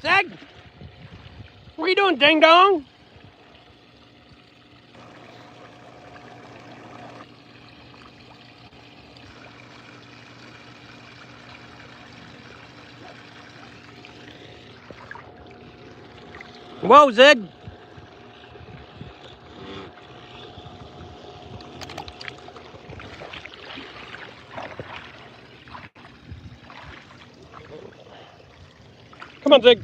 Zach? What are you doing, ding dong? Whoa, Zig. Come on, Zig.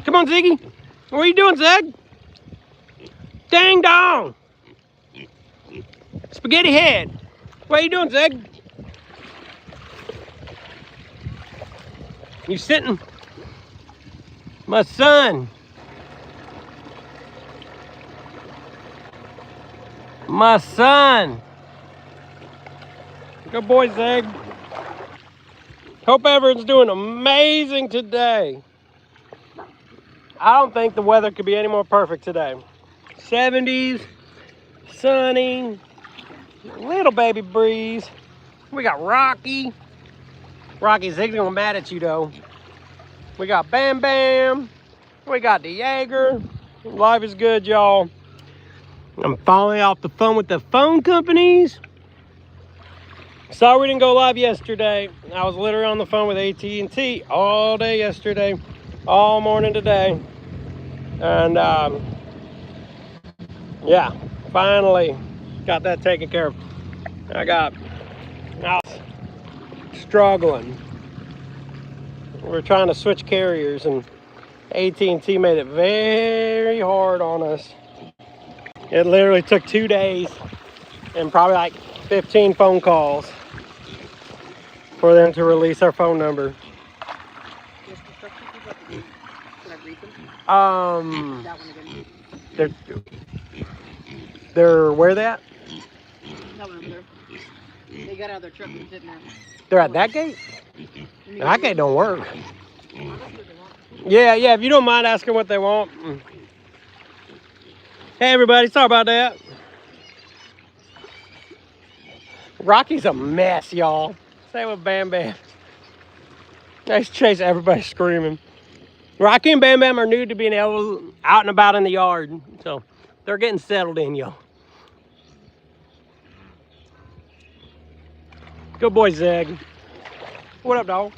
Come on, Ziggy. What are you doing, Zig? Ding dong. Spaghetti head. What are you doing, Zig? You sitting? My son. My son. Good boy, Zig. Hope everyone's doing amazing today. I don't think the weather could be any more perfect today. 70s, sunny, little baby breeze. We got Rocky. Rocky Zig's gonna be mad at you though. We got Bam Bam. We got the Jaeger. Life is good, y'all. I'm finally off the phone with the phone companies. Sorry we didn't go live yesterday. I was literally on the phone with AT&T all day yesterday, all morning today. And yeah, finally got that taken care of. I was struggling. We're trying to switch carriers and AT&T made it very hard on us. It literally took 2 days and probably like 15 phone calls for them to release our phone number. They're where they at? They got out of their truck and sitting there. They're at that gate? That gate don't work. Yeah, if you don't mind asking what they want. Hey everybody, sorry about that. Rocky's a mess, y'all. Same with Bam Bam. Nice chase, everybody screaming. Rocky and Bam Bam are new to being able out and about in the yard. So they're getting settled in, y'all. Good boy, Zig. What up, dog?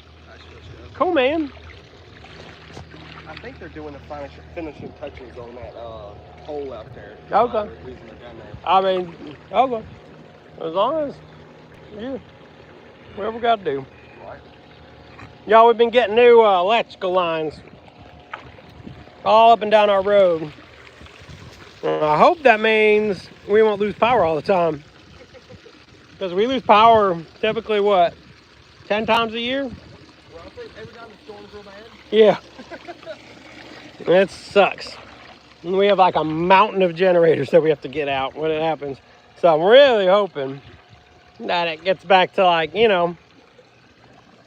Cool, man. I think they're doing the finishing touches on that hole out there. Okay. I mean, okay. As long as, yeah, whatever we got to do. Right. Y'all, we've been getting new electrical lines all up and down our road. I hope that means we won't lose power all the time. Because we lose power typically, what, 10 times a year? Well, I think every time the storm's real bad. Yeah. It sucks. And we have like a mountain of generators that we have to get out when it happens. So I'm really hoping that it gets back to like, you know,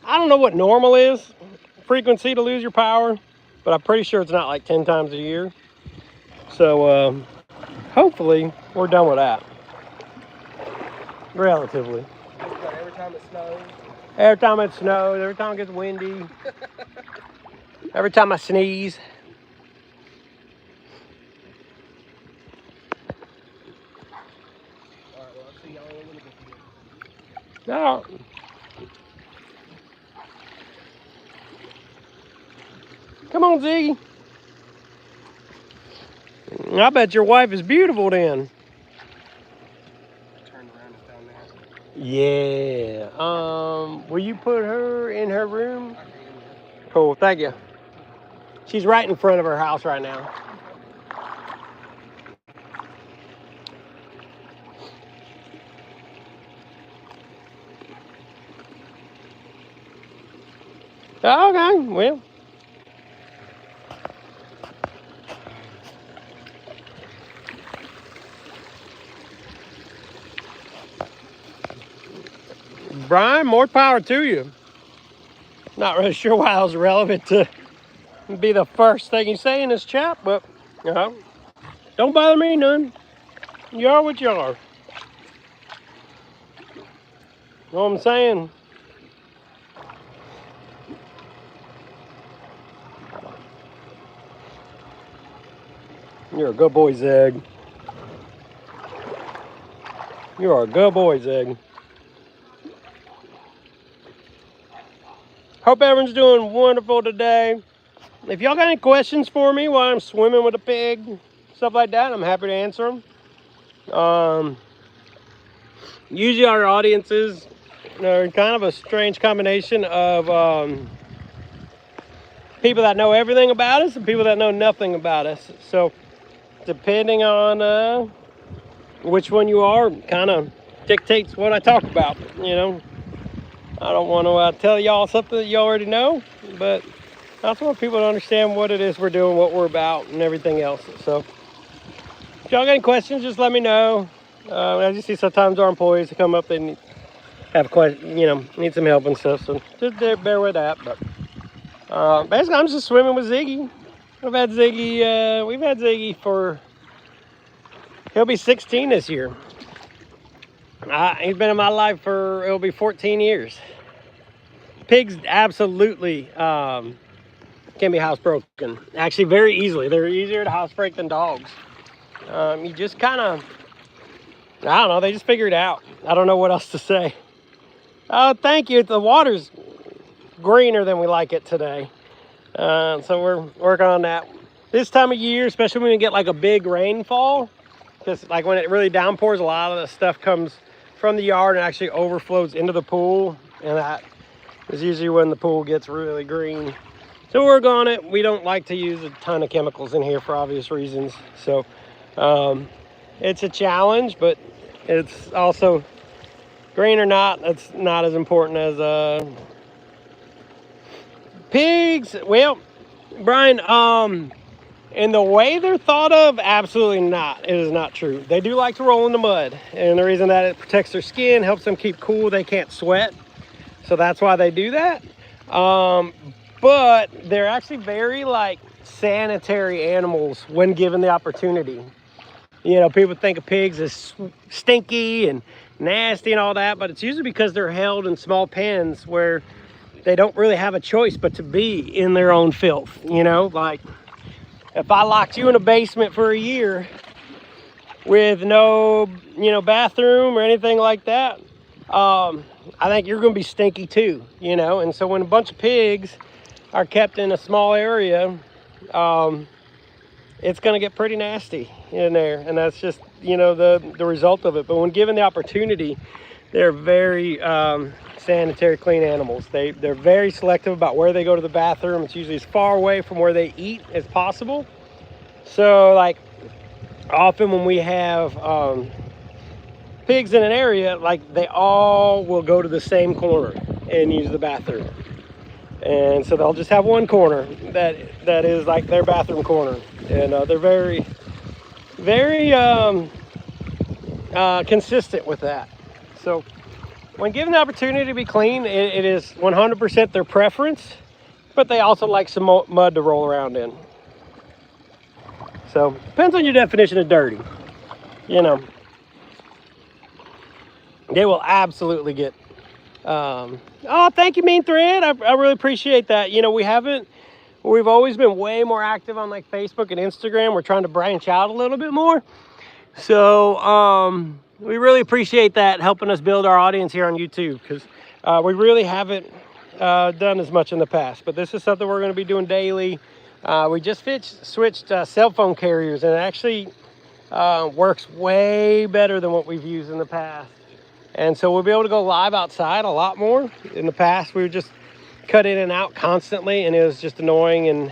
I don't know what normal is, frequency to lose your power, but I'm pretty sure it's not like 10 times a year. So hopefully we're done with that. Relatively. Every time it snows. Every time it snows, every time it gets windy, every time I sneeze. All right, well, I'll see y'all in a little bit. No. Come on, Ziggy. I bet your wife is beautiful then. Turn around and down there. Yeah. Will you put her in her room? Cool, thank you. She's right in front of her house right now. Okay, well. Brian, more power to you. Not really sure why I was relevant to be the first thing you say in this chat, but you know, don't bother me none. You are what you are. Know what I'm saying? You're a good boy, Zig. You are a good boy, Zig. Hope everyone's doing wonderful today. If y'all got any questions for me while I'm swimming with a pig, stuff like that, I'm happy to answer them. Usually our audiences are kind of a strange combination of people that know everything about us and people that know nothing about us. So depending on which one you are, kind of dictates what I talk about, you know. I don't want to tell y'all something that you already know, but I also want people to understand what it is we're doing, what we're about, and everything else. So if y'all got any questions, just let me know. I just see sometimes our employees come up, they have questions, you know, need some help and stuff, so just bear with that. But basically, I'm just swimming with Ziggy. We've had Ziggy for, he'll be 16 this year. He's been in my life for, it'll be 14 years. Pigs absolutely can be housebroken. Actually, very easily. They're easier to housebreak than dogs. You just kind of, I don't know, they just figure it out. I don't know what else to say. Oh, thank you. The water's greener than we like it today. So we're working on that. This time of year, especially when you get like a big rainfall, because like when it really downpours, a lot of the stuff comes from the yard and actually overflows into the pool. And that is usually when the pool gets really green. So we're working on it. We don't like to use a ton of chemicals in here for obvious reasons. So it's a challenge, but it's also, green or not, it's not as important as pigs. Well, Brian, in the way they're thought of, absolutely not. It is not true. They do like to roll in the mud, and the reason that it protects their skin, helps them keep cool, they can't sweat, so that's why they do that. But they're actually very like sanitary animals when given the opportunity. You know, people think of pigs as stinky and nasty and all that, but it's usually because they're held in small pens where they don't really have a choice but to be in their own filth. You know, like if I locked you in a basement for a year with no, you know, bathroom or anything like that, I think you're going to be stinky too, you know. And so when a bunch of pigs are kept in a small area, it's going to get pretty nasty in there, and that's just, you know, the result of it. But when given the opportunity, they're very sanitary, clean animals. They're very selective about where they go to the bathroom. It's usually as far away from where they eat as possible. So like often when we have pigs in an area, like they all will go to the same corner and use the bathroom. And so they'll just have one corner that is like their bathroom corner. And they're very, very consistent with that. So when given the opportunity to be clean, it is 100% their preference, but they also like some mud to roll around in. So depends on your definition of dirty. You know, they will absolutely get, oh, thank you, Mean Thread. I really appreciate that. You know, we've always been way more active on like Facebook and Instagram. We're trying to branch out a little bit more. So we really appreciate that, helping us build our audience here on YouTube, because we really haven't done as much in the past. But this is something we're going to be doing daily. We just switched cell phone carriers, and it actually works way better than what we've used in the past. And so we'll be able to go live outside a lot more. In the past, we would just cut in and out constantly, and it was just annoying and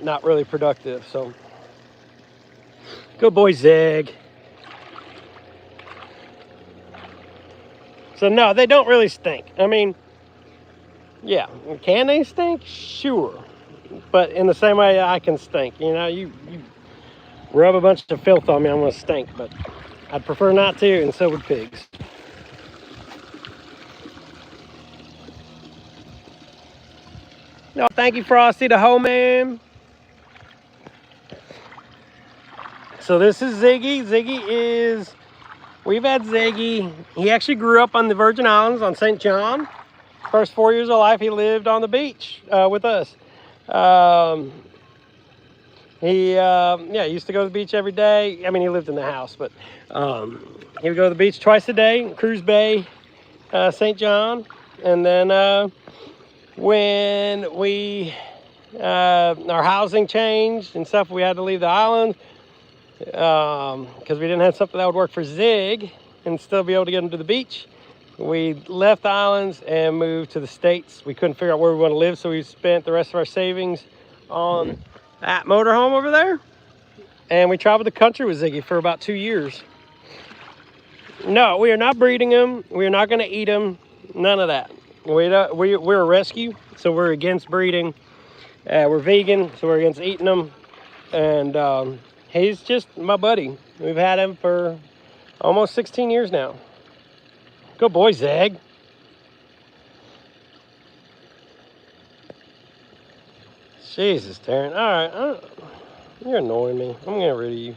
not really productive. So good boy, Zig. So no, they don't really stink. I mean, yeah, can they stink? Sure. But in the same way I can stink. You know, you rub a bunch of filth on me, I'm gonna stink, but I'd prefer not to, and so would pigs. No, thank you, Frosty, the hoe man. So this is Ziggy. We've had Ziggy. He actually grew up on the Virgin Islands on St. John. First 4 years of life, he lived on the beach with us. He, yeah, he used to go to the beach every day. I mean, he lived in the house, but he would go to the beach twice a day, Cruise Bay, St. John. And then when our housing changed and stuff, we had to leave the island because we didn't have something that would work for Zig and still be able to get him to the beach. We left the islands and moved to the States. We couldn't figure out where we want to live, so we spent the rest of our savings on that motorhome over there. And we traveled the country with Ziggy for about 2 years. No, we are not breeding them. We are not going to eat them. None of that. We're a rescue, so we're against breeding. We're vegan, so we're against eating them. And he's just my buddy. We've had him for almost 16 years now. Good boy, Zag. Jesus, Taryn. All right, you're annoying me. I'm getting rid of you.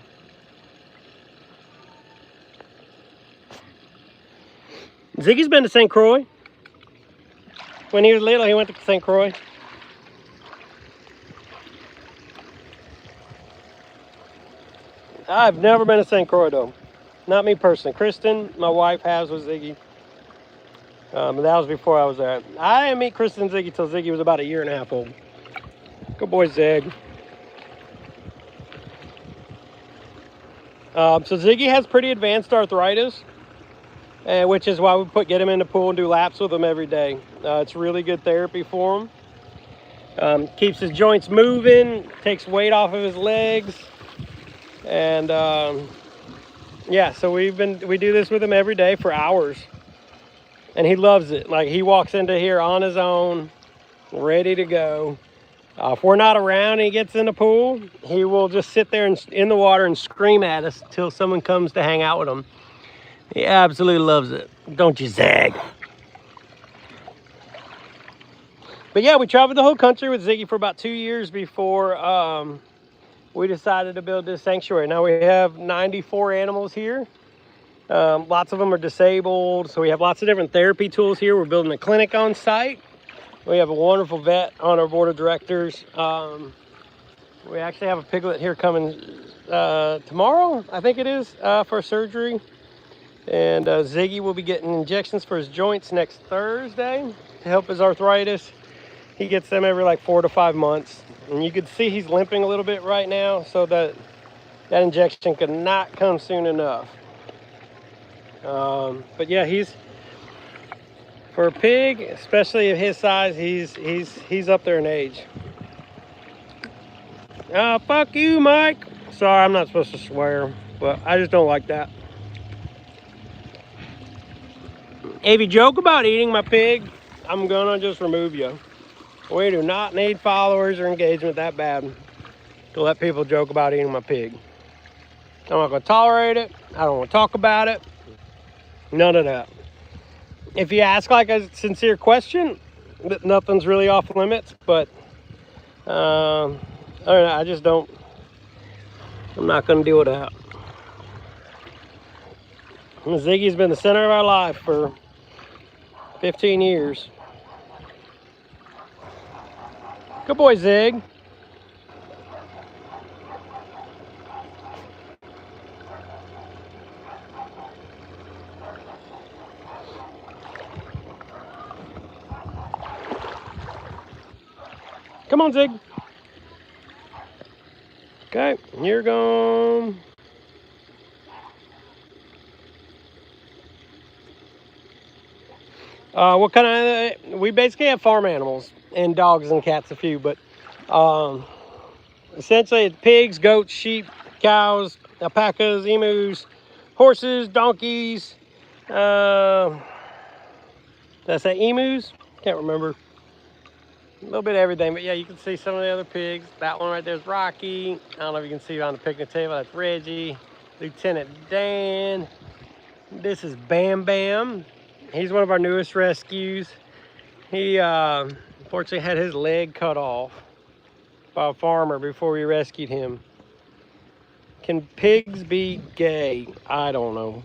Ziggy's been to St. Croix. When he was little, he went to St. Croix. I've never been to St. Croix, though. Not me personally. Kristen, my wife, has with Ziggy. But that was before I was there. I didn't meet Kristen and Ziggy till Ziggy was about 1.5 years old. Good boy, Zig. So Ziggy has pretty advanced arthritis, which is why we get him in the pool and do laps with him every day. It's really good therapy for him. Keeps his joints moving, takes weight off of his legs, and yeah. So we do this with him every day for hours, and he loves it. Like, he walks into here on his own, ready to go. If we're not around and he gets in the pool, he will just sit there in the water and scream at us till someone comes to hang out with him. He absolutely loves it. Don't you, Zag? But yeah, we traveled the whole country with Ziggy for about 2 years before we decided to build this sanctuary. Now we have 94 animals here. Lots of them are disabled, so we have lots of different therapy tools here. We're building a clinic on site. We have a wonderful vet on our board of directors. We actually have a piglet here coming tomorrow, I think it is, for surgery. And Ziggy will be getting injections for his joints next Thursday to help his arthritis. He gets them every like 4 to 5 months. And you can see he's limping a little bit right now, so that injection could not come soon enough. But yeah, for a pig, especially of his size, he's up there in age. Fuck you, Mike. Sorry, I'm not supposed to swear, but I just don't like that. If you joke about eating my pig, I'm gonna just remove you. We do not need followers or engagement that bad to let people joke about eating my pig. I'm not gonna tolerate it. I don't wanna talk about it. None of that. If you ask like a sincere question, nothing's really off limits, but I don't know, I just don't, I'm not gonna deal with that. And Ziggy's been the center of our life for 15 years. Good boy, Zig. Come on, Zig. Okay, you're gone. What kind of, we basically have farm animals and dogs and cats, a few, but essentially it's pigs, goats, sheep, cows, alpacas, emus, horses, donkeys. Did I say emus? Can't remember. A little bit of everything, but yeah, you can see some of the other pigs. That one right there is Rocky. I don't know if you can see on the picnic table. That's Reggie, Lieutenant Dan. This is Bam Bam. He's one of our newest rescues. He unfortunately had his leg cut off by a farmer before we rescued him. Can pigs be gay? I don't know.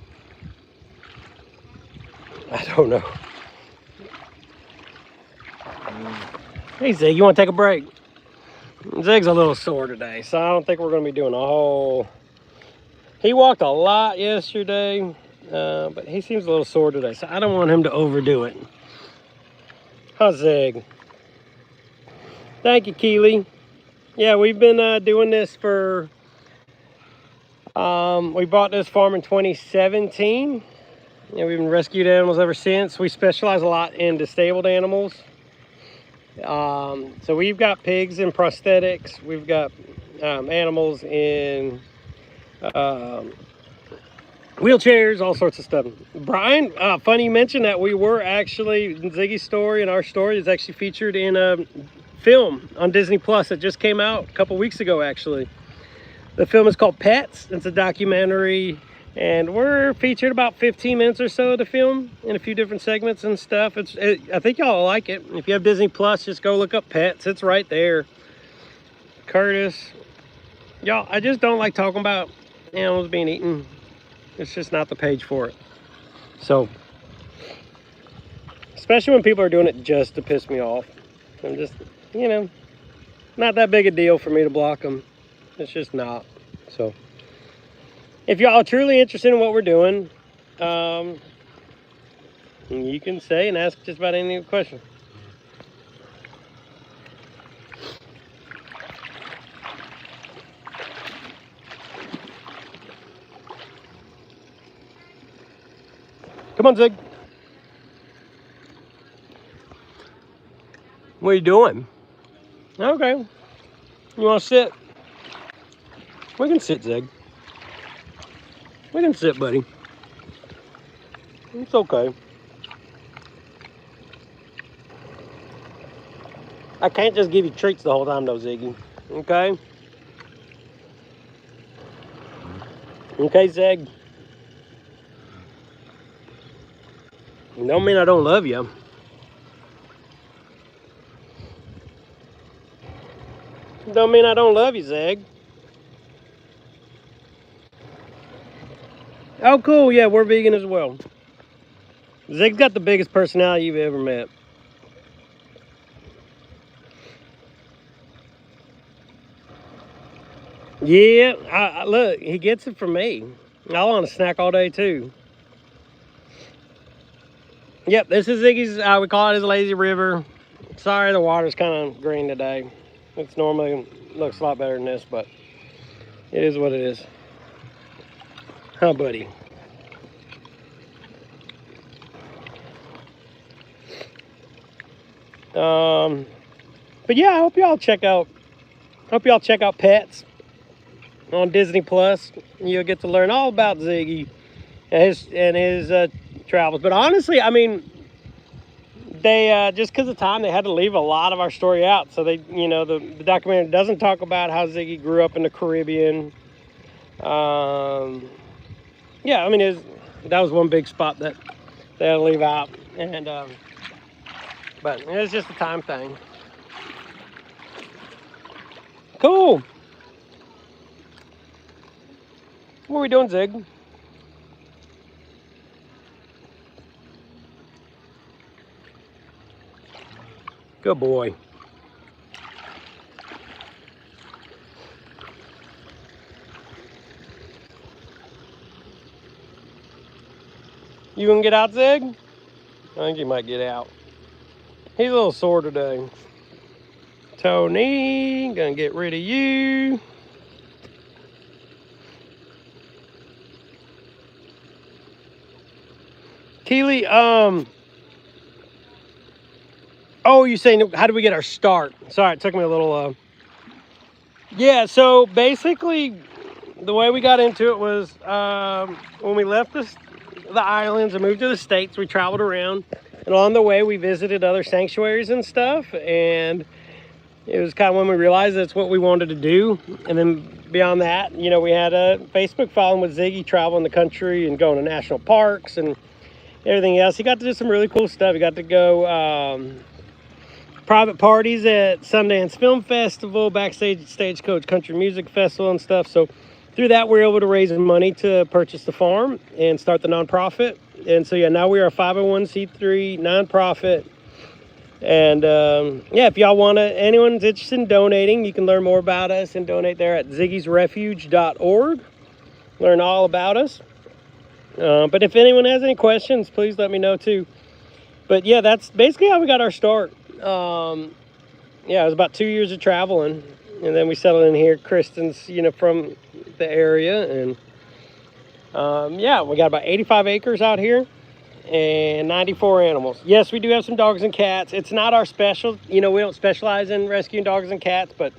I don't know. Hey, Zig, you want to take a break? Zig's a little sore today, so I don't think we're going to be doing a whole... He walked a lot yesterday, but he seems a little sore today, so I don't want him to overdo it. How's Zig? Thank you, Keely. Yeah, we've been doing this for... we bought this farm in 2017. Yeah, we've been rescued animals ever since. We specialize a lot in disabled animals. So we've got pigs in prosthetics. We've got animals in wheelchairs, all sorts of stuff. Brian, funny you mentioned that. We were actually, Ziggy's story and our story is actually featured in a film on Disney Plus that just came out a couple weeks ago, actually. The film is called Pets. It's a documentary, and we're featured about 15 minutes or so of the film in a few different segments and stuff. I think y'all like it. If you have Disney Plus, just go look up Pets. It's right there. Curtis. Y'all, I just don't like talking about animals being eaten. It's just not the page for it. So, especially when people are doing it just to piss me off. I'm just, you know, not that big a deal for me to block them. It's just not. So, if y'all are truly interested in what we're doing, you can say and ask just about any question. Come on, Zig. What are you doing? Okay. You want to sit? We can sit, Zig. We can sit, buddy. It's okay. I can't just give you treats the whole time, though, Ziggy. Okay? Okay, Zig? Don't mean I don't love you. Don't mean I don't love you, Zig. Oh, cool. Yeah, we're vegan as well. Zig's got the biggest personality you've ever met. Yeah, look, he gets it from me. I want a snack all day, too. Yep, this is Ziggy's, we call it his lazy river. Sorry, the water's kind of green today. It's normally looks a lot better than this, but it is what it is. Huh, buddy? But yeah, I hope y'all check out Pets on Disney Plus. You'll get to learn all about Ziggy and his travels. But honestly, I mean, they just because of time, they had to leave a lot of our story out. So they, you know, the documentary doesn't talk about how Ziggy grew up in the Caribbean. Yeah, I mean, that was one big spot that they had to leave out, and but it's just a time thing. Cool. What are we doing, Zig? Good boy. You gonna get out, Zig? I think you might get out. He's a little sore today. Tony, gonna get rid of you. Keely, oh, you saying, how do we get our start? Sorry, it took me a little, yeah, so basically, the way we got into it was, when we left the islands and moved to the States, we traveled around, and on the way, we visited other sanctuaries and stuff, and it was kind of when we realized that's what we wanted to do. And then beyond that, you know, we had a Facebook following with Ziggy, traveling the country and going to national parks and everything else. He got to do some really cool stuff. He got to go private parties at Sundance Film Festival, backstage at Stagecoach Country Music Festival and stuff. So through that, we were able to raise money to purchase the farm and start the nonprofit. And so, yeah, now we are a 501c3 nonprofit. And yeah, if y'all want to, anyone's interested in donating, you can learn more about us and donate there at ziggysrefuge.org. Learn all about us. But if anyone has any questions, please let me know too. But yeah, that's basically how we got our start. Yeah, it was about 2 years of traveling, and then we settled in here. Kristen's, from the area, and yeah, we got about 85 acres out here and 94 animals. Yes, we do have some dogs and cats. It's not our special, we don't specialize in rescuing dogs and cats, but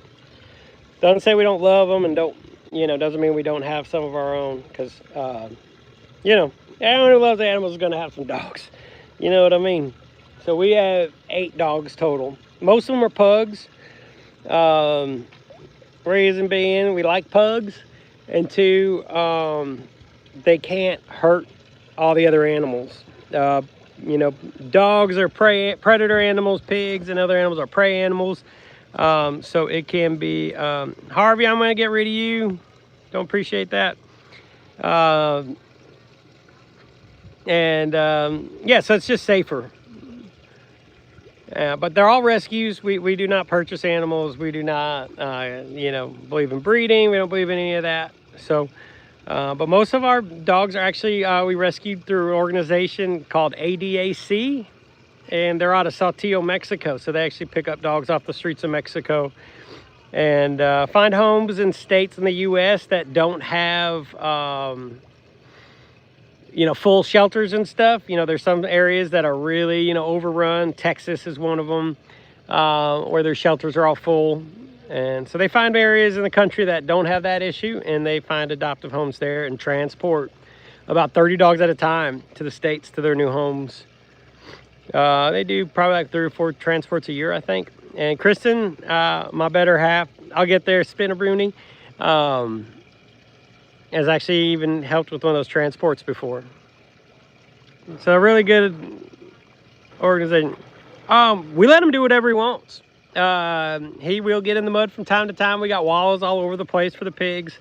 doesn't say we don't love them, and doesn't mean we don't have some of our own, because anyone who loves animals is going to have some dogs. You know what I mean? So we have 8 dogs total. Most of them are pugs. Reason being, we like pugs, and 2, they can't hurt all the other animals. Dogs are predator animals, pigs and other animals are prey animals. So it can be, Harvey, I'm going to get rid of you. Don't appreciate that. Yeah, so it's just safer. But they're all rescues. We do not purchase animals. We do not, believe in breeding. We don't believe in any of that. So, but most of our dogs are actually, we rescued through an organization called ADAC, and they're out of Saltillo, Mexico. So they actually pick up dogs off the streets of Mexico and find homes in states in the U.S. that don't have, full shelters and stuff. There's some areas that are really, overrun. Texas is one of them, where their shelters are all full. And so they find areas in the country that don't have that issue, and they find adoptive homes there and transport about 30 dogs at a time to the States, to their new homes. They do probably like 3 or 4 transports a year, I think. And Kristen, my better half, I'll get there, Spin a Bruni, has actually even helped with one of those transports before. So a really good organization. We let him do whatever he wants. He will get in the mud from time to time. We got wallows all over the place for the pigs.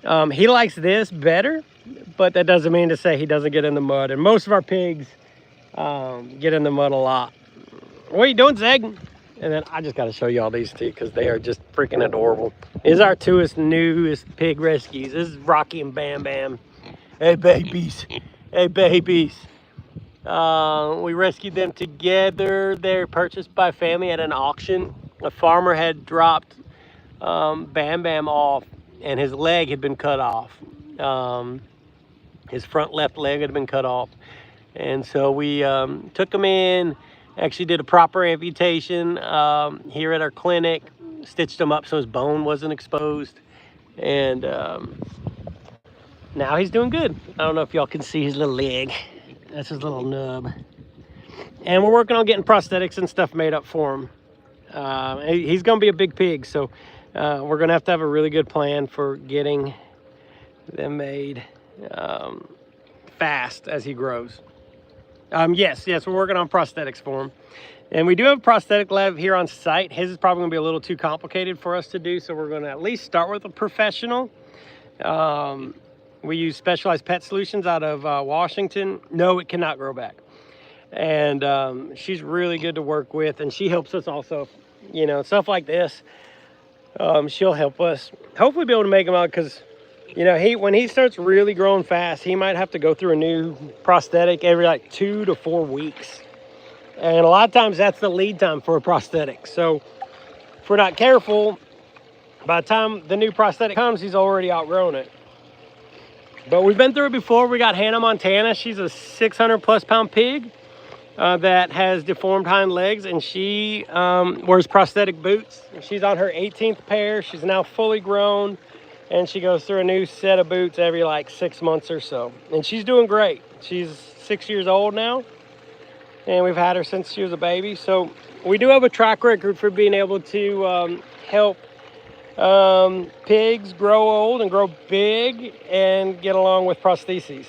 He likes this better, but that doesn't mean to say he doesn't get in the mud. And most of our pigs get in the mud a lot. What are you doing, Zeg? And then I just got to show you all these 2 because they are just freaking adorable. These are our 2 newest pig rescues. This is Rocky and Bam Bam. Hey, babies. Hey, babies. We rescued them together. They're purchased by family at an auction. A farmer had dropped Bam Bam off, and his leg had been cut off. His front left leg had been cut off. And so we took him in, actually did a proper amputation here at our clinic, stitched him up so his bone wasn't exposed. And now he's doing good. I don't know if y'all can see his little leg. That's his little nub. And we're working on getting prosthetics and stuff made up for him. He's going to be a big pig, so we're going to have a really good plan for getting them made fast as he grows. Yes, we're working on prosthetics for him. And we do have a prosthetic lab here on site. His is probably going to be a little too complicated for us to do, so we're going to at least start with a professional. We use Specialized Pet Solutions out of Washington. No, it cannot grow back. And she's really good to work with, and she helps us also, stuff like this. She'll help us hopefully be able to make him out, because when he starts really growing fast, he might have to go through a new prosthetic every like 2 to 4 weeks. And a lot of times that's the lead time for a prosthetic. So if we're not careful, by the time the new prosthetic comes, he's already outgrown it. But we've been through it before. We got Hannah Montana. She's a 600+ pound pig that has deformed hind legs, and she wears prosthetic boots. She's on her 18th pair. She's now fully grown, and she goes through a new set of boots every like 6 months or so. And she's doing great. She's 6 years old now, and we've had her since she was a baby. So we do have a track record for being able to help pigs grow old and grow big and get along with prostheses.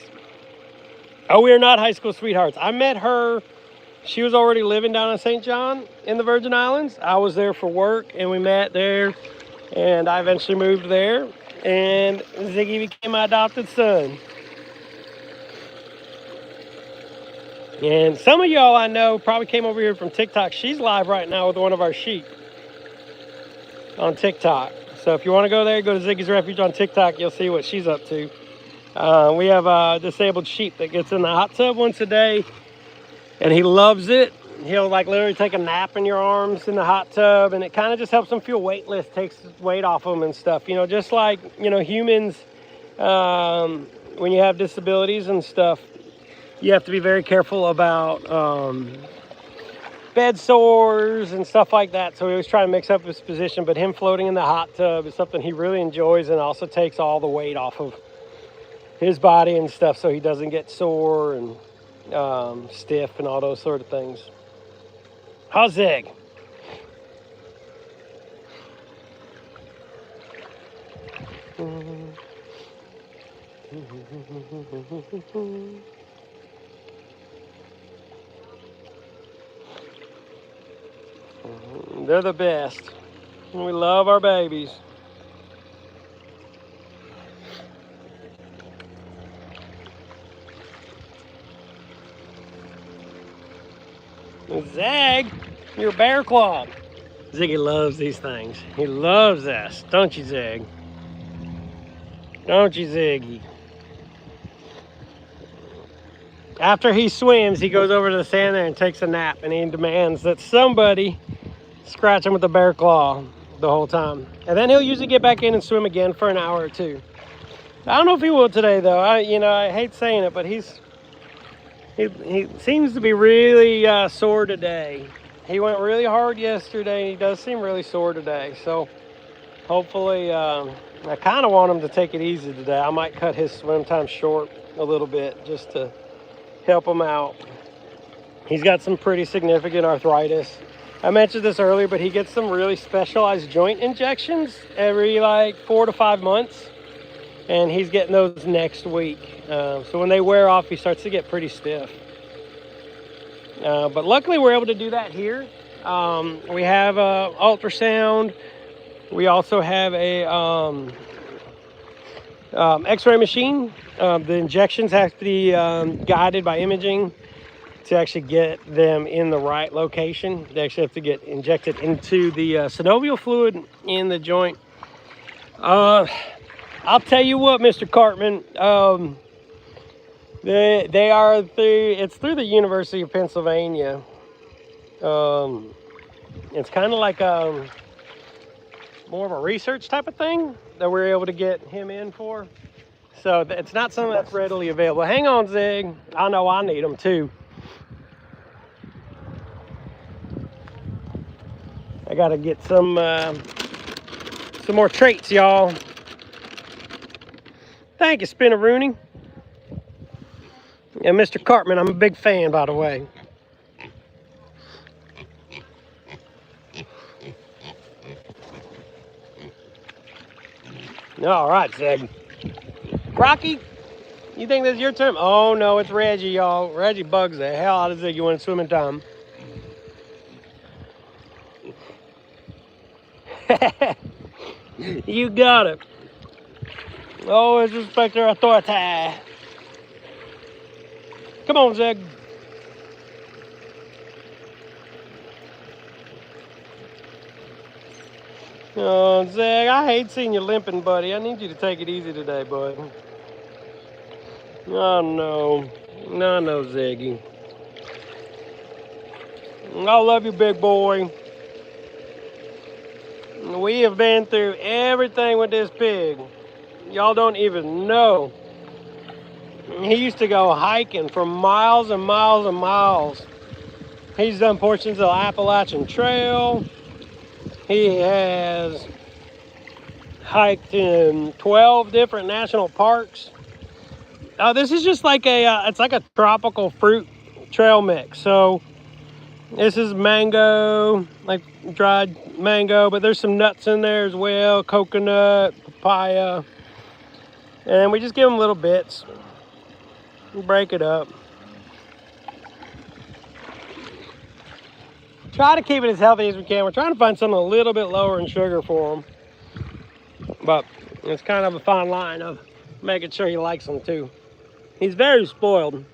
Oh, we are not high school sweethearts. I met her, she was already living down in St. John in the Virgin Islands. I was there for work, and we met there, and I eventually moved there, and Ziggy became my adopted son. And some of y'all I know probably came over here from TikTok. She's live right now with one of our sheep on TikTok. So if you want to go there, go to Ziggy's Refuge on TikTok. You'll see what she's up to. We have a disabled sheep that gets in the hot tub once a day, and he loves it. He'll like literally take a nap in your arms in the hot tub, and it kind of just helps him feel weightless, takes weight off him and stuff. You know, just like, you know, humans, when you have disabilities and stuff, you have to be very careful about bed sores and stuff like that. So we always try to mix up his position, but him floating in the hot tub is something he really enjoys, and also takes all the weight off of his body and stuff, so he doesn't get sore and stiff and all those sort of things. How's Zig? They're the best. We love our babies. Zag, you're a bear claw. Ziggy loves these things. He loves this, don't you, Zig? Don't you, Ziggy? After he swims, he goes over to the sand there and takes a nap, and he demands that somebody scratch him with a bear claw the whole time. And then he'll usually get back in and swim again for an hour or two. I don't know if he will today, though. I hate saying it, but he seems to be really sore today. He went really hard yesterday. He does seem really sore today. So hopefully, I kind of want him to take it easy today. I might cut his swim time short a little bit just to help him out. He's got some pretty significant arthritis. I mentioned this earlier, but he gets some really specialized joint injections every like 4 to 5 months. And he's getting those next week. So when they wear off, he starts to get pretty stiff. But luckily we're able to do that here. We have a ultrasound. We also have a x-ray machine. The injections have to be guided by imaging to actually get them in the right location. They actually have to get injected into the synovial fluid in the joint. I'll tell you what, Mr. Cartman, they are it's through the University of Pennsylvania. It's kind of like more of a research type of thing that we're able to get him in for. So it's not something that's readily available. Hang on, Zig. I know I need them too. I gotta get some more traits, y'all. Thank you, Spinneroonie. And Mr. Cartman, I'm a big fan, by the way. All right, Zig. Rocky, you think this is your turn? Oh, no, it's Reggie, y'all. Reggie bugs the hell out of Ziggy when it's swimming time. You got it. Oh, it's Inspector Authority. Come on, Zig. Oh, Zig, I hate seeing you limping, buddy. I need you to take it easy today, bud. Oh, no. No, Ziggy. I love you, big boy. We have been through everything with this pig. Y'all don't even know. He used to go hiking for miles and miles and miles. He's done portions of the Appalachian Trail. He has hiked in 12 different national parks. This is just like it's like a tropical fruit trail mix. So this is mango, like dried mango, but there's some nuts in there as well, coconut, papaya. And we just give them little bits. We break it up. Try to keep it as healthy as we can. We're trying to find something a little bit lower in sugar for him. But it's kind of a fine line of making sure he likes them too. He's very spoiled,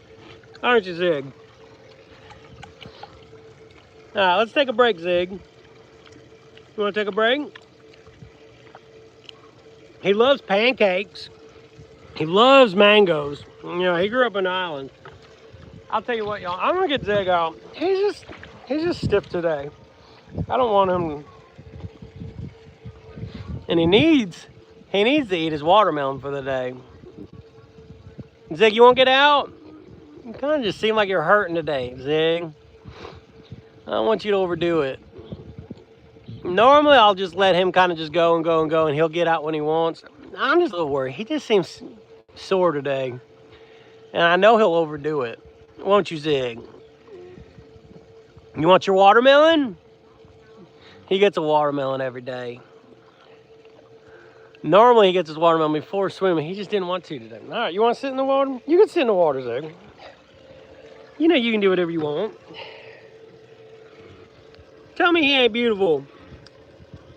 aren't you, Zig? All right, let's take a break, Zig. You want to take a break? He loves pancakes. He loves mangoes. You know, he grew up in the island. I'll tell you what, y'all. I'm gonna get Zig out. He's just stiff today. I don't want him. And he needs to eat his watermelon for the day. Zig, you won't get out? You kind of just seem like you're hurting today, Zig. I don't want you to overdo it. Normally, I'll just let him kind of just go and go and go, and he'll get out when he wants. I'm just a little worried. He just seems sore today. And I know he'll overdo it. Won't you, Zig? You want your watermelon? He gets a watermelon every day. Normally, he gets his watermelon before swimming. He just didn't want to today. All right, you want to sit in the water? You can sit in the water, Zig. You know you can do whatever you want. Tell me he ain't beautiful.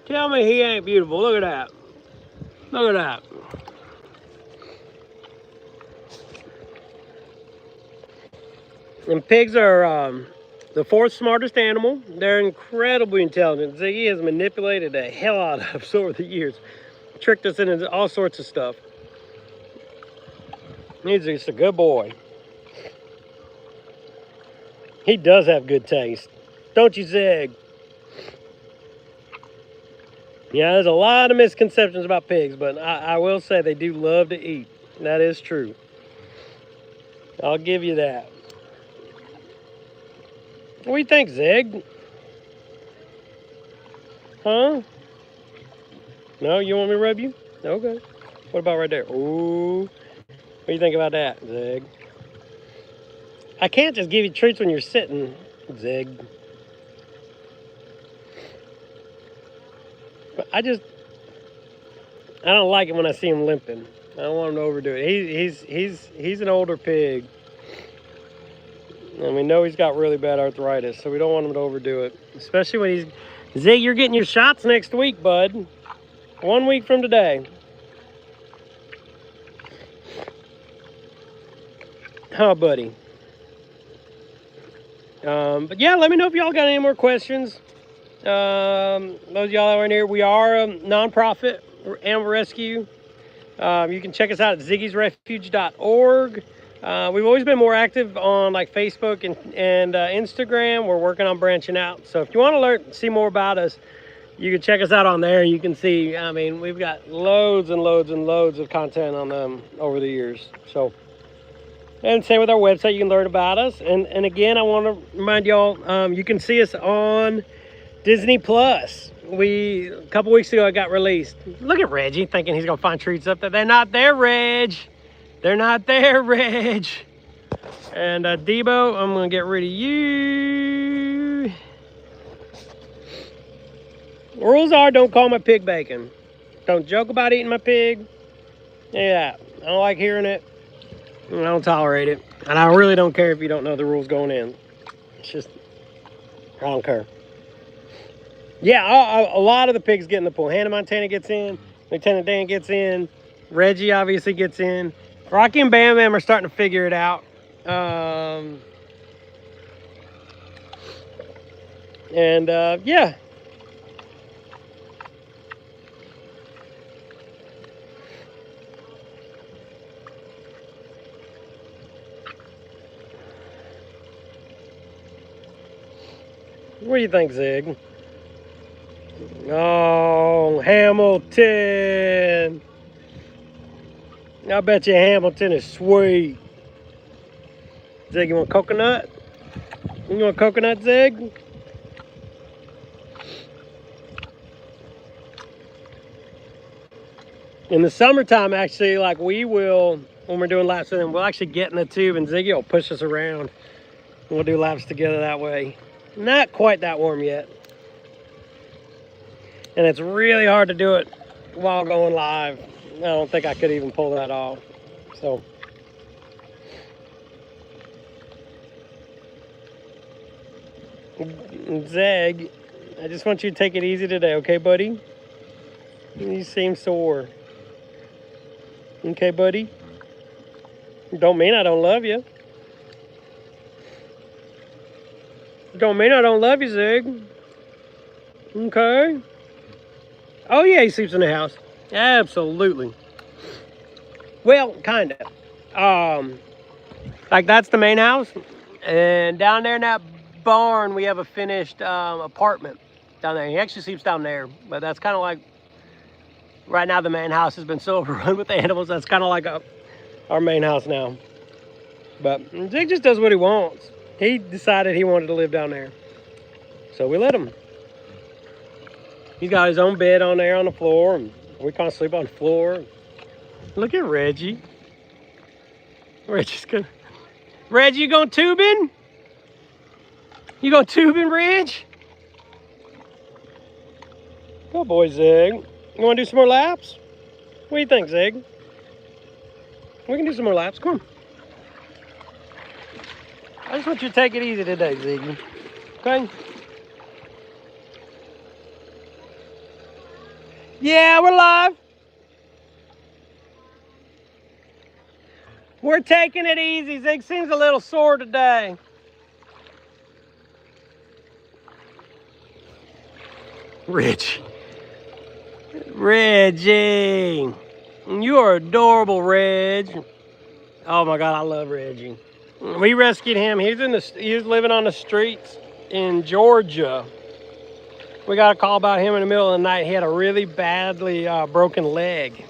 Tell me he ain't beautiful. Look at that. Look at that. And pigs are the fourth smartest animal. They're incredibly intelligent. Ziggy has manipulated the hell out of us over the years. Tricked us into all sorts of stuff. He's just a good boy. He does have good taste. Don't you, Zig? Yeah, there's a lot of misconceptions about pigs, but I will say they do love to eat. That is true. I'll give you that. What do you think, Zig? Huh? No, you want me to rub you? Okay. What about right there? Ooh. What do you think about that, Zig? I can't just give you treats when you're sitting, Zig. But I don't like it when I see him limping. I don't want him to overdo it. He's an older pig. And we know he's got really bad arthritis, so we don't want him to overdo it. Especially when he's... Zig, you're getting your shots next week, bud. 1 week from today. Huh, buddy? But yeah, let me know if y'all got any more questions. Those of y'all that are in here, we are a nonprofit animal rescue. You can check us out at ziggysrefuge.org. We've always been more active on like Facebook and Instagram. We're working on branching out. So if you want to see more about us, you can check us out on there. You can see, I mean, we've got loads and loads and loads of content on them over the years. So, and same with our website, you can learn about us. And again, I want to remind y'all, you can see us on Disney Plus. A couple weeks ago, it got released. Look at Reggie thinking he's gonna find treats up there. They're not there, Reg. They're not there, Reg. And Debo, I'm gonna get rid of you. Rules are, don't call my pig bacon. Don't joke about eating my pig. Yeah, I don't like hearing it. I don't tolerate it. And I really don't care if you don't know the rules going in. It's just, I don't care. Yeah, a lot of the pigs get in the pool. Hannah Montana gets in. Lieutenant Dan gets in. Reggie obviously gets in. Rocky and Bam Bam are starting to figure it out. Yeah. What do you think, Zig? Oh, Hamilton. I bet you Hamilton is sweet. Zig, you want coconut? You want coconut, Zig? In the summertime, actually, like we will, when we're doing laps with him, we'll actually get in the tube and Ziggy will push us around. And we'll do laps together that way. Not quite that warm yet. And it's really hard to do it while going live. I don't think I could even pull that off. So. Zeg, I just want you to take it easy today, okay, buddy? You seem sore. Okay, buddy? Don't mean I don't love you. Don't mean I don't love you, Zig. Okay. Oh yeah, he sleeps in the house. Absolutely. Well, kind of. Like that's the main house, and down there in that barn we have a finished apartment down there. He actually sleeps down there, but that's kind of like right now the main house has been so overrun with animals. That's kind of like our main house now. But Zig just does what he wants. He decided he wanted to live down there, so we let him. He's got his own bed on there on the floor, and we can't sleep on the floor. Look at Reggie. Reggie's good. Reggie, you going tubing? You going tubing, Reg? Good boy, Zig. You want to do some more laps? What do you think, Zig? We can do some more laps. Come on. I just want you to take it easy today, Ziggy. Okay? Yeah, we're live. We're taking it easy. Zig seems a little sore today. Reggie. You are adorable, Reg. Oh my God, I love Reggie. We rescued him. He was living on the streets in Georgia. We got a call about him in the middle of the night. He had a really badly broken leg.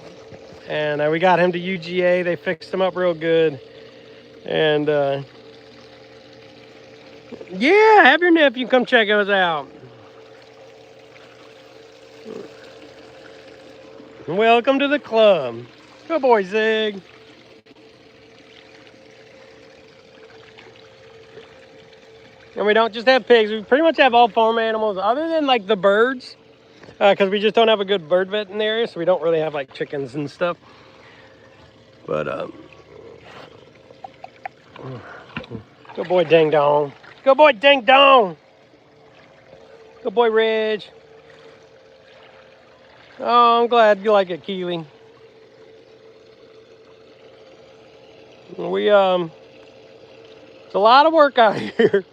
And we got him to UGA. They fixed him up real good. And yeah, have your nephew come check us out. Welcome to the club. Good boy, Zig. And we don't just have pigs. We pretty much have all farm animals other than like the birds. Because we just don't have a good bird vet in the area, so we don't really have like chickens and stuff. But good boy, Ding Dong. Good boy, Ding Dong. Good boy, Reg. Oh, I'm glad you like it, Keely. It's a lot of work out here,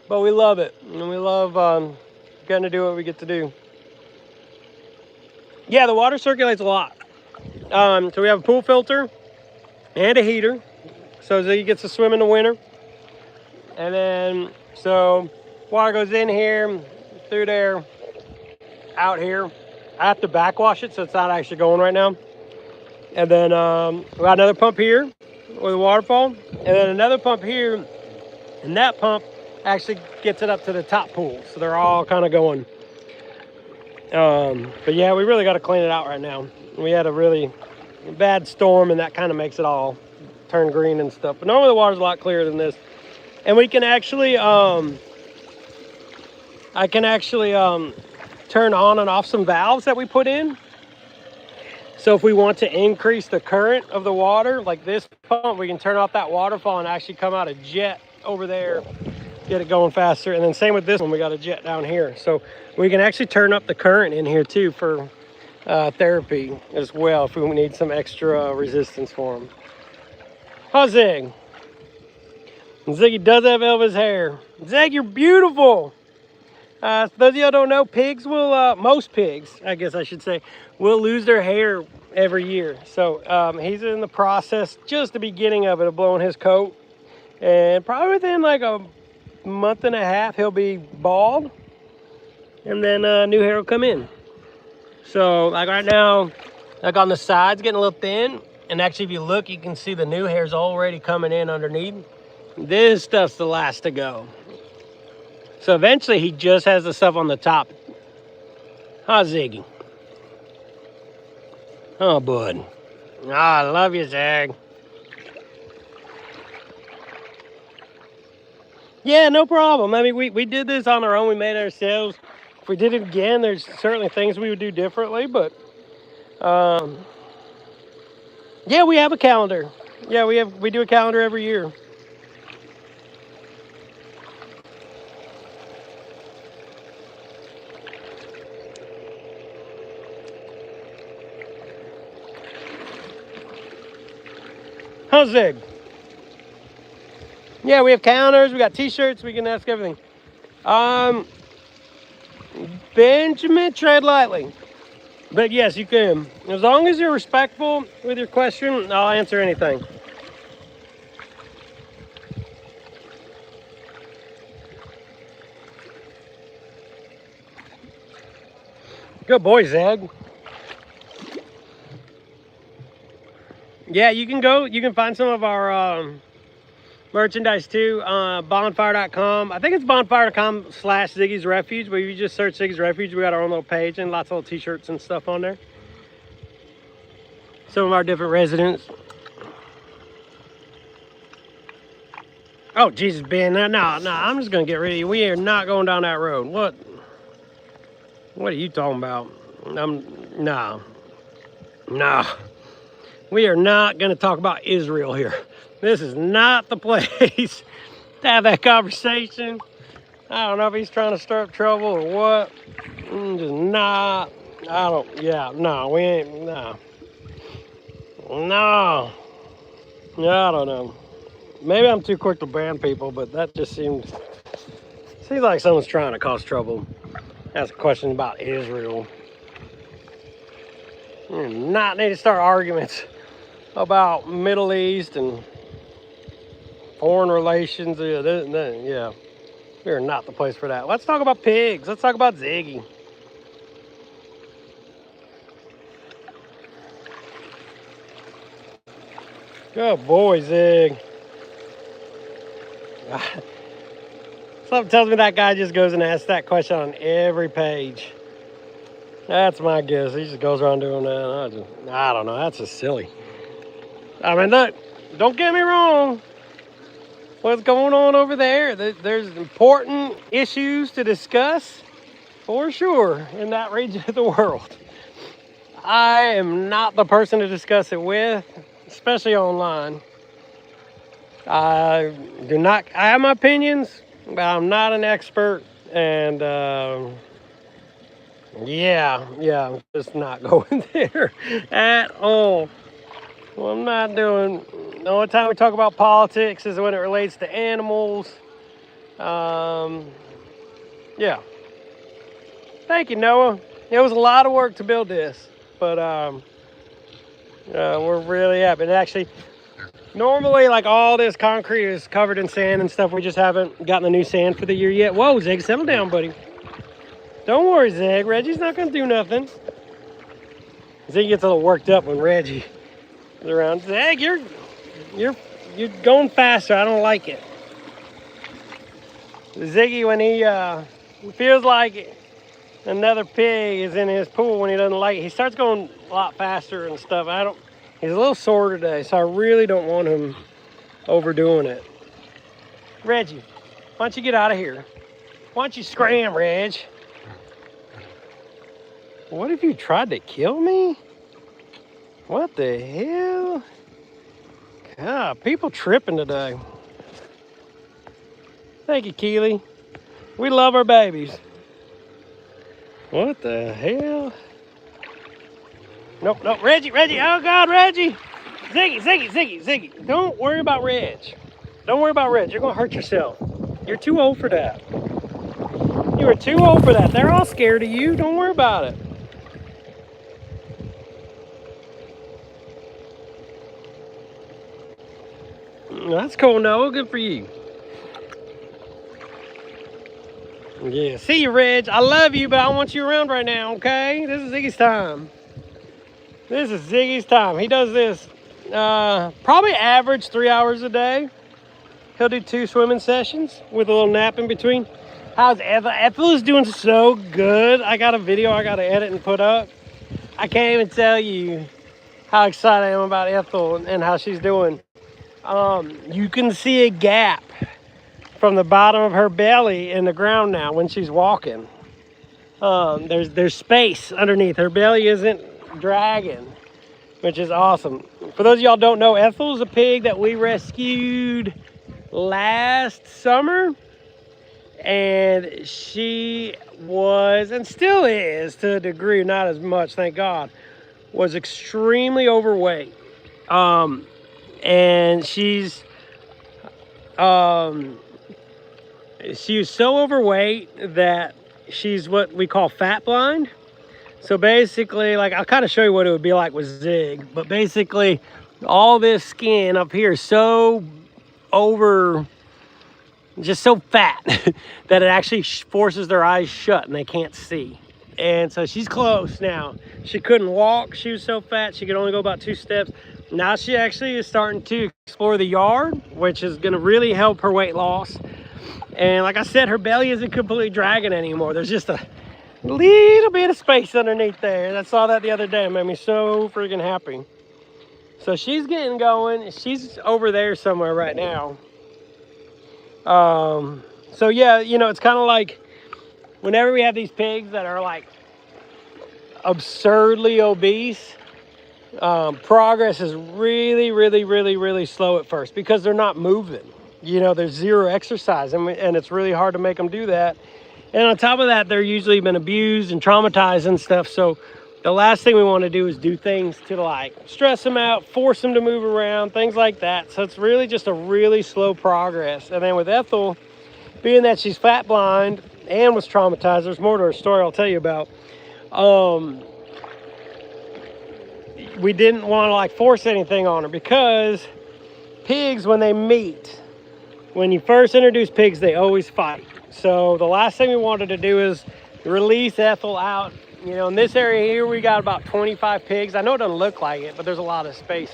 but we love it, and we love getting to do what we get to do. Yeah, the water circulates a lot. So we have a pool filter and a heater. So Ziggy gets to swim in the winter. And then, so water goes in here, through there, out here. I have to backwash it, so it's not actually going right now. And then we got another pump here with a waterfall. And then another pump here. And that pump actually gets it up to the top pool. So they're all kind of going. But yeah, we really got to clean it out right now. We had a really bad storm, and that kind of makes it all turn green and stuff. But normally the water's a lot clearer than this. And we can actually, I can actually turn on and off some valves that we put in. So if we want to increase the current of the water, like this pump, we can turn off that waterfall and actually come out a jet over there, get it going faster. And then same with this one, we got a jet down here. So we can actually turn up the current in here too for therapy as well if we need some extra resistance for them. How's Zig? Ziggy does have Elvis hair. Zig, you're beautiful. Those of y'all don't know, pigs will, most pigs, I guess I should say, will lose their hair every year. So he's in the process, just the beginning of it, of blowing his coat. And probably within like a month and a half, he'll be bald. And then new hair will come in. So like right now, like on the sides getting a little thin. And actually if you look, you can see the new hair's already coming in underneath. This stuff's the last to go. So eventually he just has the stuff on the top. Huh, Ziggy? Oh, bud. I love you, Zig. Yeah, no problem. I mean, we did this on our own. We made it ourselves. If we did it again, there's certainly things we would do differently, but yeah, we have a calendar. Yeah, we do a calendar every year. How's Zig? Yeah, we have calendars, we got t-shirts, we can ask everything. Benjamin, tread lightly. But yes, you can. As long as you're respectful with your question, I'll answer anything. Good boy, Zeg. Yeah, you can go. You can find some of our merchandise too. Bonfire.com. I think it's bonfire.com/Ziggy's Refuge. But if you just search Ziggy's Refuge, we got our own little page and lots of little t-shirts and stuff on there. Some of our different residents. Oh, Jesus, Ben. No, I'm just going to get rid of you. We are not going down that road. What are you talking about? No. We are not going to talk about Israel here. This is not the place to have that conversation. I don't know if he's trying to stir up trouble or what. Just not. We ain't, no. I don't know. Maybe I'm too quick to ban people, but that just seems like someone's trying to cause trouble. Ask a question about Israel. Not need to start arguments about Middle East and foreign relations. Yeah, we're not the place for that. Let's talk about pigs. Let's talk about Ziggy. Good boy, Zig. Something tells me that guy just goes and asks that question on every page. That's my guess. He just goes around doing that. I don't know. That's just silly. I mean, look, don't get me wrong. What's going on over there? There's important issues to discuss for sure in that region of the world. I am not the person to discuss it with, especially online. I have my opinions, but I'm not an expert, and I'm just not going there at all. Well, I'm not doing. The only time we talk about politics is when it relates to animals. Yeah. Thank you, Noah. It was a lot of work to build this, but we're really happy. And actually, normally, like all this concrete is covered in sand and stuff. We just haven't gotten the new sand for the year yet. Whoa, Zeg, settle down, buddy. Don't worry, Zeg. Reggie's not gonna do nothing. Zeg gets a little worked up when Reggie is around. Zeg, you're going faster. I don't like it. Ziggy, when he feels like another pig is in his pool, when he doesn't like it, he starts going a lot faster and stuff. He's a little sore today, so I really don't want him overdoing it. Reggie, why don't you get out of here? Why don't you scram, Reg? What if you tried to kill me? What the hell? God, people tripping today. Thank you, Keely. We love our babies. What the hell? Nope, Reggie. Oh God, Reggie. Ziggy. Don't worry about Reg. Don't worry about Reg. You're gonna hurt yourself. You're too old for that. You are too old for that. They're all scared of you. Don't worry about it. That's cool, Noah. Good for you. Yeah, see you, Reg. I love you, but I don't want you around right now, okay? This is Ziggy's time. This is Ziggy's time. He does this probably average 3 hours a day. He'll do 2 swimming sessions with a little nap in between. How's Ethel? Ethel is doing so good. I got a video I got to edit and put up. I can't even tell you how excited I am about Ethel and how she's doing. You can see a gap from the bottom of her belly in the ground now when she's walking. There's space underneath. Her belly isn't dragging, which is awesome. For those of y'all don't know, Ethel's a pig that we rescued last summer, and she was, and still is to a degree, not as much, thank God, was extremely overweight. And she's she was so overweight that she's what we call fat blind. So basically, like, I'll kind of show you what it would be like with Zig, but basically all this skin up here is so just so fat that it actually forces their eyes shut and they can't see. And so she's close now. She couldn't walk. She was so fat she could only go about 2 steps. Now she actually is starting to explore the yard, which is going to really help her weight loss. And like I said, her belly isn't completely dragging anymore. There's just a little bit of space underneath there. And I saw that the other day. It made me so freaking happy. So she's getting going. She's over there somewhere right now. So yeah, you know, it's kind of like whenever we have these pigs that are like absurdly obese, progress is really slow at first because they're not moving. You know, there's zero exercise, and it's really hard to make them do that. And on top of that, they're usually been abused and traumatized and stuff. So the last thing we want to do is do things to like stress them out, force them to move around, things like that. So it's really just a really slow progress. And then with Ethel, being that she's fat blind and was traumatized, there's more to her story I'll tell you about. We didn't want to like force anything on her because pigs, when they meet, when you first introduce pigs, they always fight. So the last thing we wanted to do is release Ethel out. You know, in this area here, we got about 25 pigs. I know it doesn't look like it, but there's a lot of space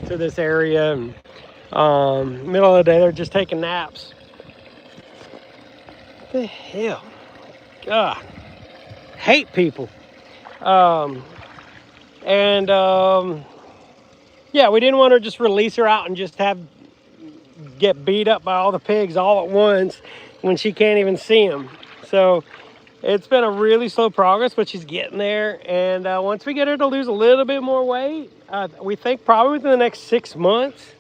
to this area. And middle of the day, they're just taking naps. What the hell? God, hate people. Yeah, we didn't want to just release her out and just get beat up by all the pigs all at once when she can't even see them. So it's been a really slow progress, but she's getting there. And once we get her to lose a little bit more weight, we think probably within the next 6 months,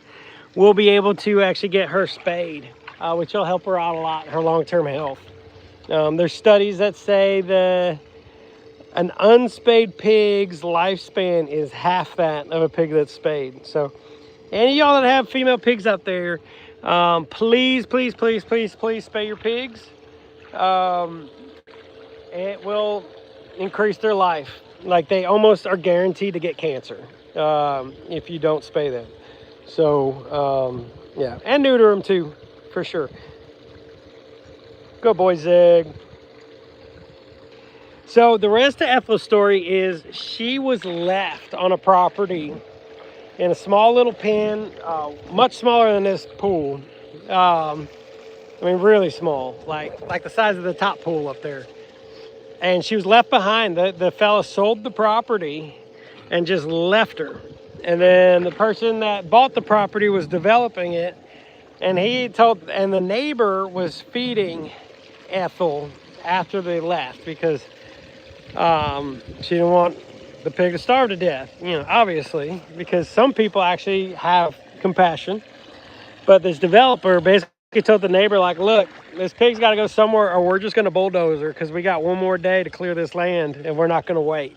we'll be able to actually get her spayed, which will help her out a lot in her long-term health. There's studies that say that an unspayed pig's lifespan is half that of a pig that's spayed. So any of y'all that have female pigs out there, please spay your pigs. It will increase their life. Like, they almost are guaranteed to get cancer if you don't spay them. So yeah, and neuter them too, for sure. Good boy, Zig. So the rest of Ethel's story is she was left on a property in a small little pen, much smaller than this pool. I mean, really small, like the size of the top pool up there. And she was left behind. The fella sold the property and just left her. And then the person that bought the property was developing it, and the neighbor was feeding Ethel after they left because she didn't want the pig to starve to death, you know, obviously, because some people actually have compassion. But this developer basically told the neighbor, like, look, this pig's got to go somewhere or we're just going to bulldoze her because we got one more day to clear this land and we're not going to wait.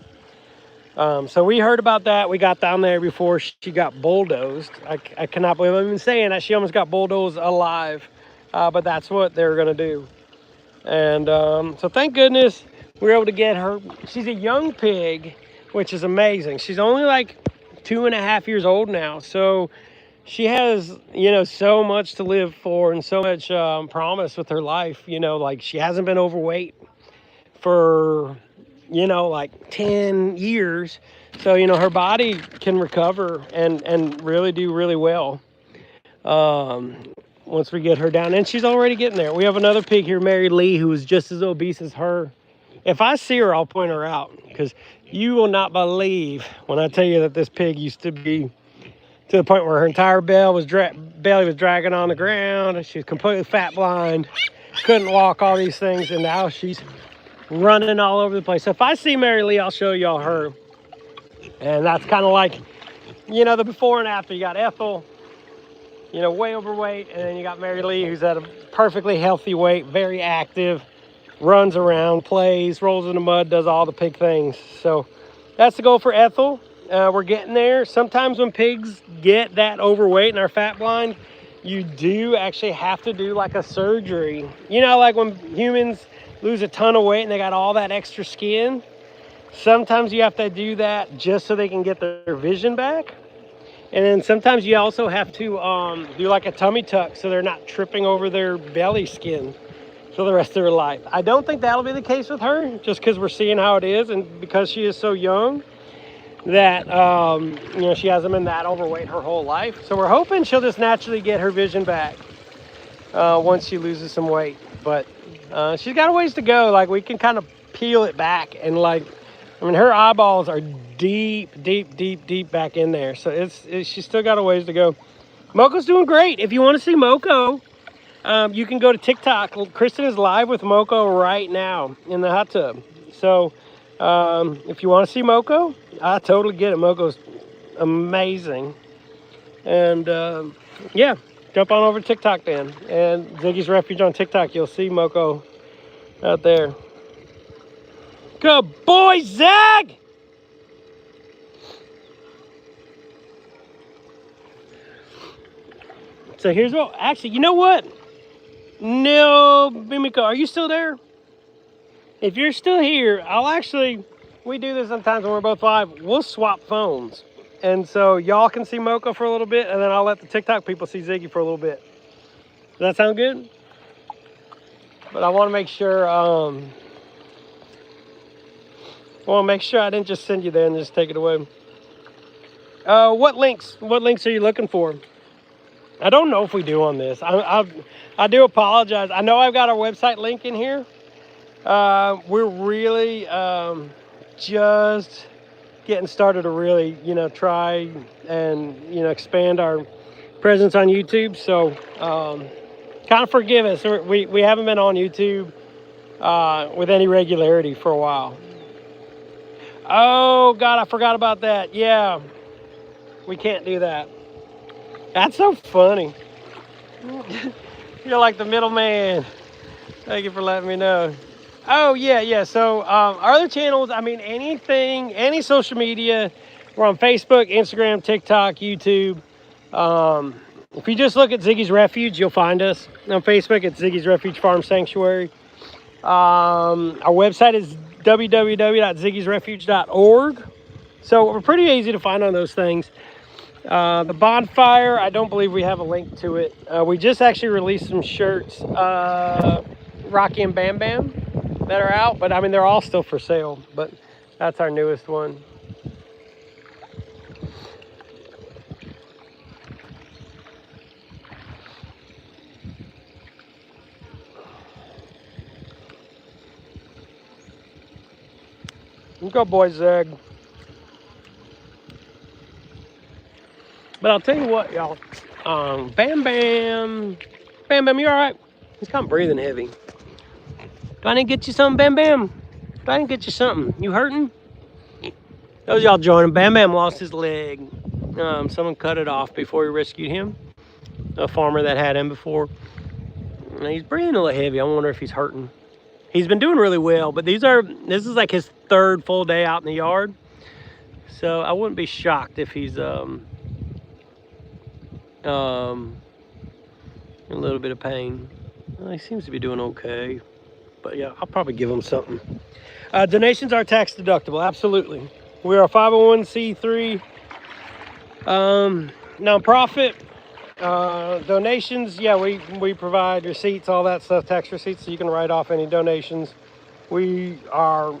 So we heard about that. We got down there before she got bulldozed. I cannot believe I'm even saying that. She almost got bulldozed alive. But that's what they were going to do. And so thank goodness we were able to get her. She's a young pig, which is amazing. She's only like 2.5 years old now. So she has, you know, so much to live for and so much promise with her life. You know, like, she hasn't been overweight for, you know, like 10 years. So, you know, her body can recover and really do really well once we get her down. And she's already getting there. We have another pig here, Mary Lee, who is just as obese as her. If I see her, I'll point her out because you will not believe when I tell you that this pig used to be to the point where her entire belly was dragging on the ground. She was completely fat blind, couldn't walk, all these things, and now she's running all over the place. So if I see Mary Lee, I'll show y'all her. And that's kind of like, you know, the before and after. You got Ethel, you know, way overweight, and then you got Mary Lee, who's at a perfectly healthy weight, very active, runs around, plays, rolls in the mud, does all the pig things. So that's the goal for Ethel. We're getting there. Sometimes when pigs get that overweight and are fat blind, you do actually have to do like a surgery. You know, like when humans lose a ton of weight and they got all that extra skin, sometimes you have to do that just so they can get their vision back. And then sometimes you also have to do like a tummy tuck so they're not tripping over their belly skin for the rest of their life. I don't think that'll be the case with her, just because we're seeing how it is, and because she is so young that you know, she hasn't been that overweight her whole life. So we're hoping she'll just naturally get her vision back once she loses some weight. But she's got a ways to go. Like, we can kind of peel it back, and like, I mean, her eyeballs are deep back in there. So she's still got a ways to go. Moko's doing great. If you want to see Moko, you can go to TikTok. Kristen is live with Moko right now in the hot tub. So if you want to see Moko, I totally get it. Moko's amazing. And yeah, jump on over to TikTok then. And Ziggy's Refuge on TikTok. You'll see Moko out there. Good boy, Zag! So here's what, actually, you know what? No, Bimiko, are you still there? If you're still here, we do this sometimes when we're both live, we'll swap phones. And so y'all can see Moko for a little bit, and then I'll let the TikTok people see Ziggy for a little bit. Does that sound good? But I want to make sure, I didn't just send you there and just take it away. What links are you looking for? I don't know if we do on this. I do apologize. I know I've got our website link in here. We're really just getting started to really, you know, try and, you know, expand our presence on YouTube. So kind of forgive us. We haven't been on YouTube with any regularity for a while. Oh, God, I forgot about that. Yeah, we can't do that. That's so funny. You're like the middleman. Thank you for letting me know. Oh, yeah. So our other channels, I mean, any social media, we're on Facebook, Instagram, TikTok, YouTube. If you just look at Ziggy's Refuge, you'll find us. On Facebook, it's Ziggy's Refuge Farm Sanctuary. Our website is www.ziggysrefuge.org. So we're pretty easy to find on those things. The bonfire, I don't believe we have a link to it. We just actually released some shirts, Rocky and Bam Bam, that are out. But I mean, they're all still for sale. But that's our newest one. Go, boy, Zeg. But I'll tell you what, y'all. Bam Bam, you all right? He's kind of breathing heavy. Do I need to get you something, Bam Bam? Do I need to get you something? You hurting? Those y'all joining. Bam Bam lost his leg. Someone cut it off before we rescued him. A farmer that had him before. And he's breathing a little heavy. I wonder if he's hurting. He's been doing really well, but this is like his third full day out in the yard. So I wouldn't be shocked if he's in a little bit of pain. Well, he seems to be doing okay. But yeah, I'll probably give him something. Donations are tax deductible, absolutely. We're a 501c3 nonprofit. Donations, yeah, we provide receipts, all that stuff, tax receipts, so you can write off any donations. We are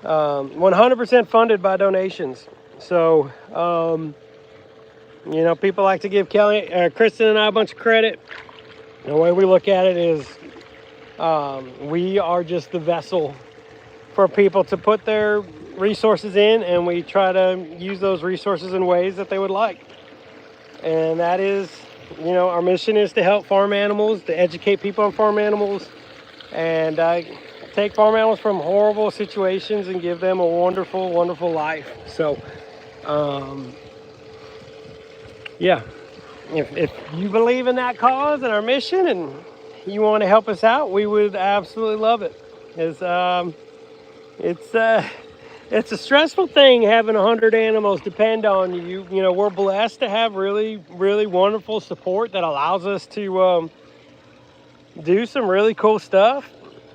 100% funded by donations. So, you know, people like to give Kristen and I a bunch of credit. The way we look at it is we are just the vessel for people to put their resources in, and we try to use those resources in ways that they would like. And that is, you know, our mission is to help farm animals, to educate people on farm animals, and take farm animals from horrible situations and give them a wonderful, wonderful life. So, yeah, if you believe in that cause and our mission and you want to help us out, we would absolutely love it. It's a stressful thing having 100 animals depend on you. You know, we're blessed to have really, really wonderful support that allows us to do some really cool stuff.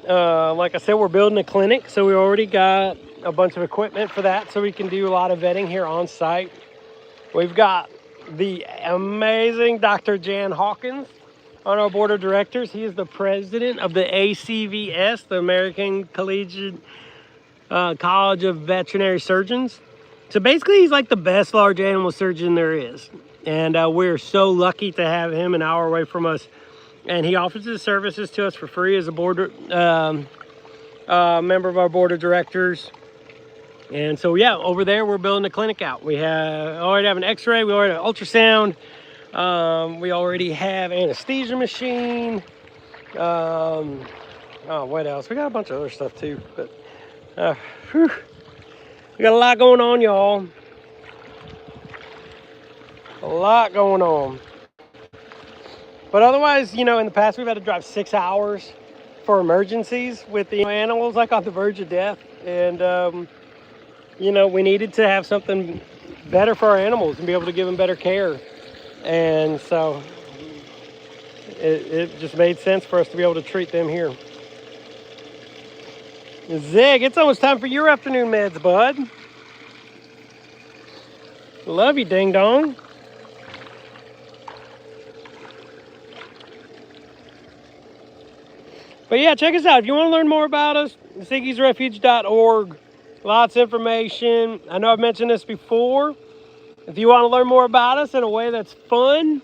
Like I said, we're building a clinic, so we already got a bunch of equipment for that, so we can do a lot of vetting here on site. We've got the amazing Dr. Jan Hawkins on our board of directors. He is the president of the ACVS, the American Collegiate College of Veterinary Surgeons. So basically, he's like the best large animal surgeon there is. And we're so lucky to have him an hour away from us. And he offers his services to us for free as a board member of our board of directors. And so, yeah, over there, we're building a clinic out. We already have an x-ray. We already have an ultrasound. We already have anesthesia machine. Oh, what else? We got a bunch of other stuff, too. But we got a lot going on, y'all. A lot going on. But otherwise, you know, in the past, we've had to drive 6 hours for emergencies with the animals, like on the verge of death. And, you know, we needed to have something better for our animals and be able to give them better care. And so it just made sense for us to be able to treat them here. Zig, it's almost time for your afternoon meds, bud. Love you, ding dong. But yeah, check us out. If you want to learn more about us, ziggysrefuge.org. Lots of information. I know I've mentioned this before. If you want to learn more about us in a way that's fun,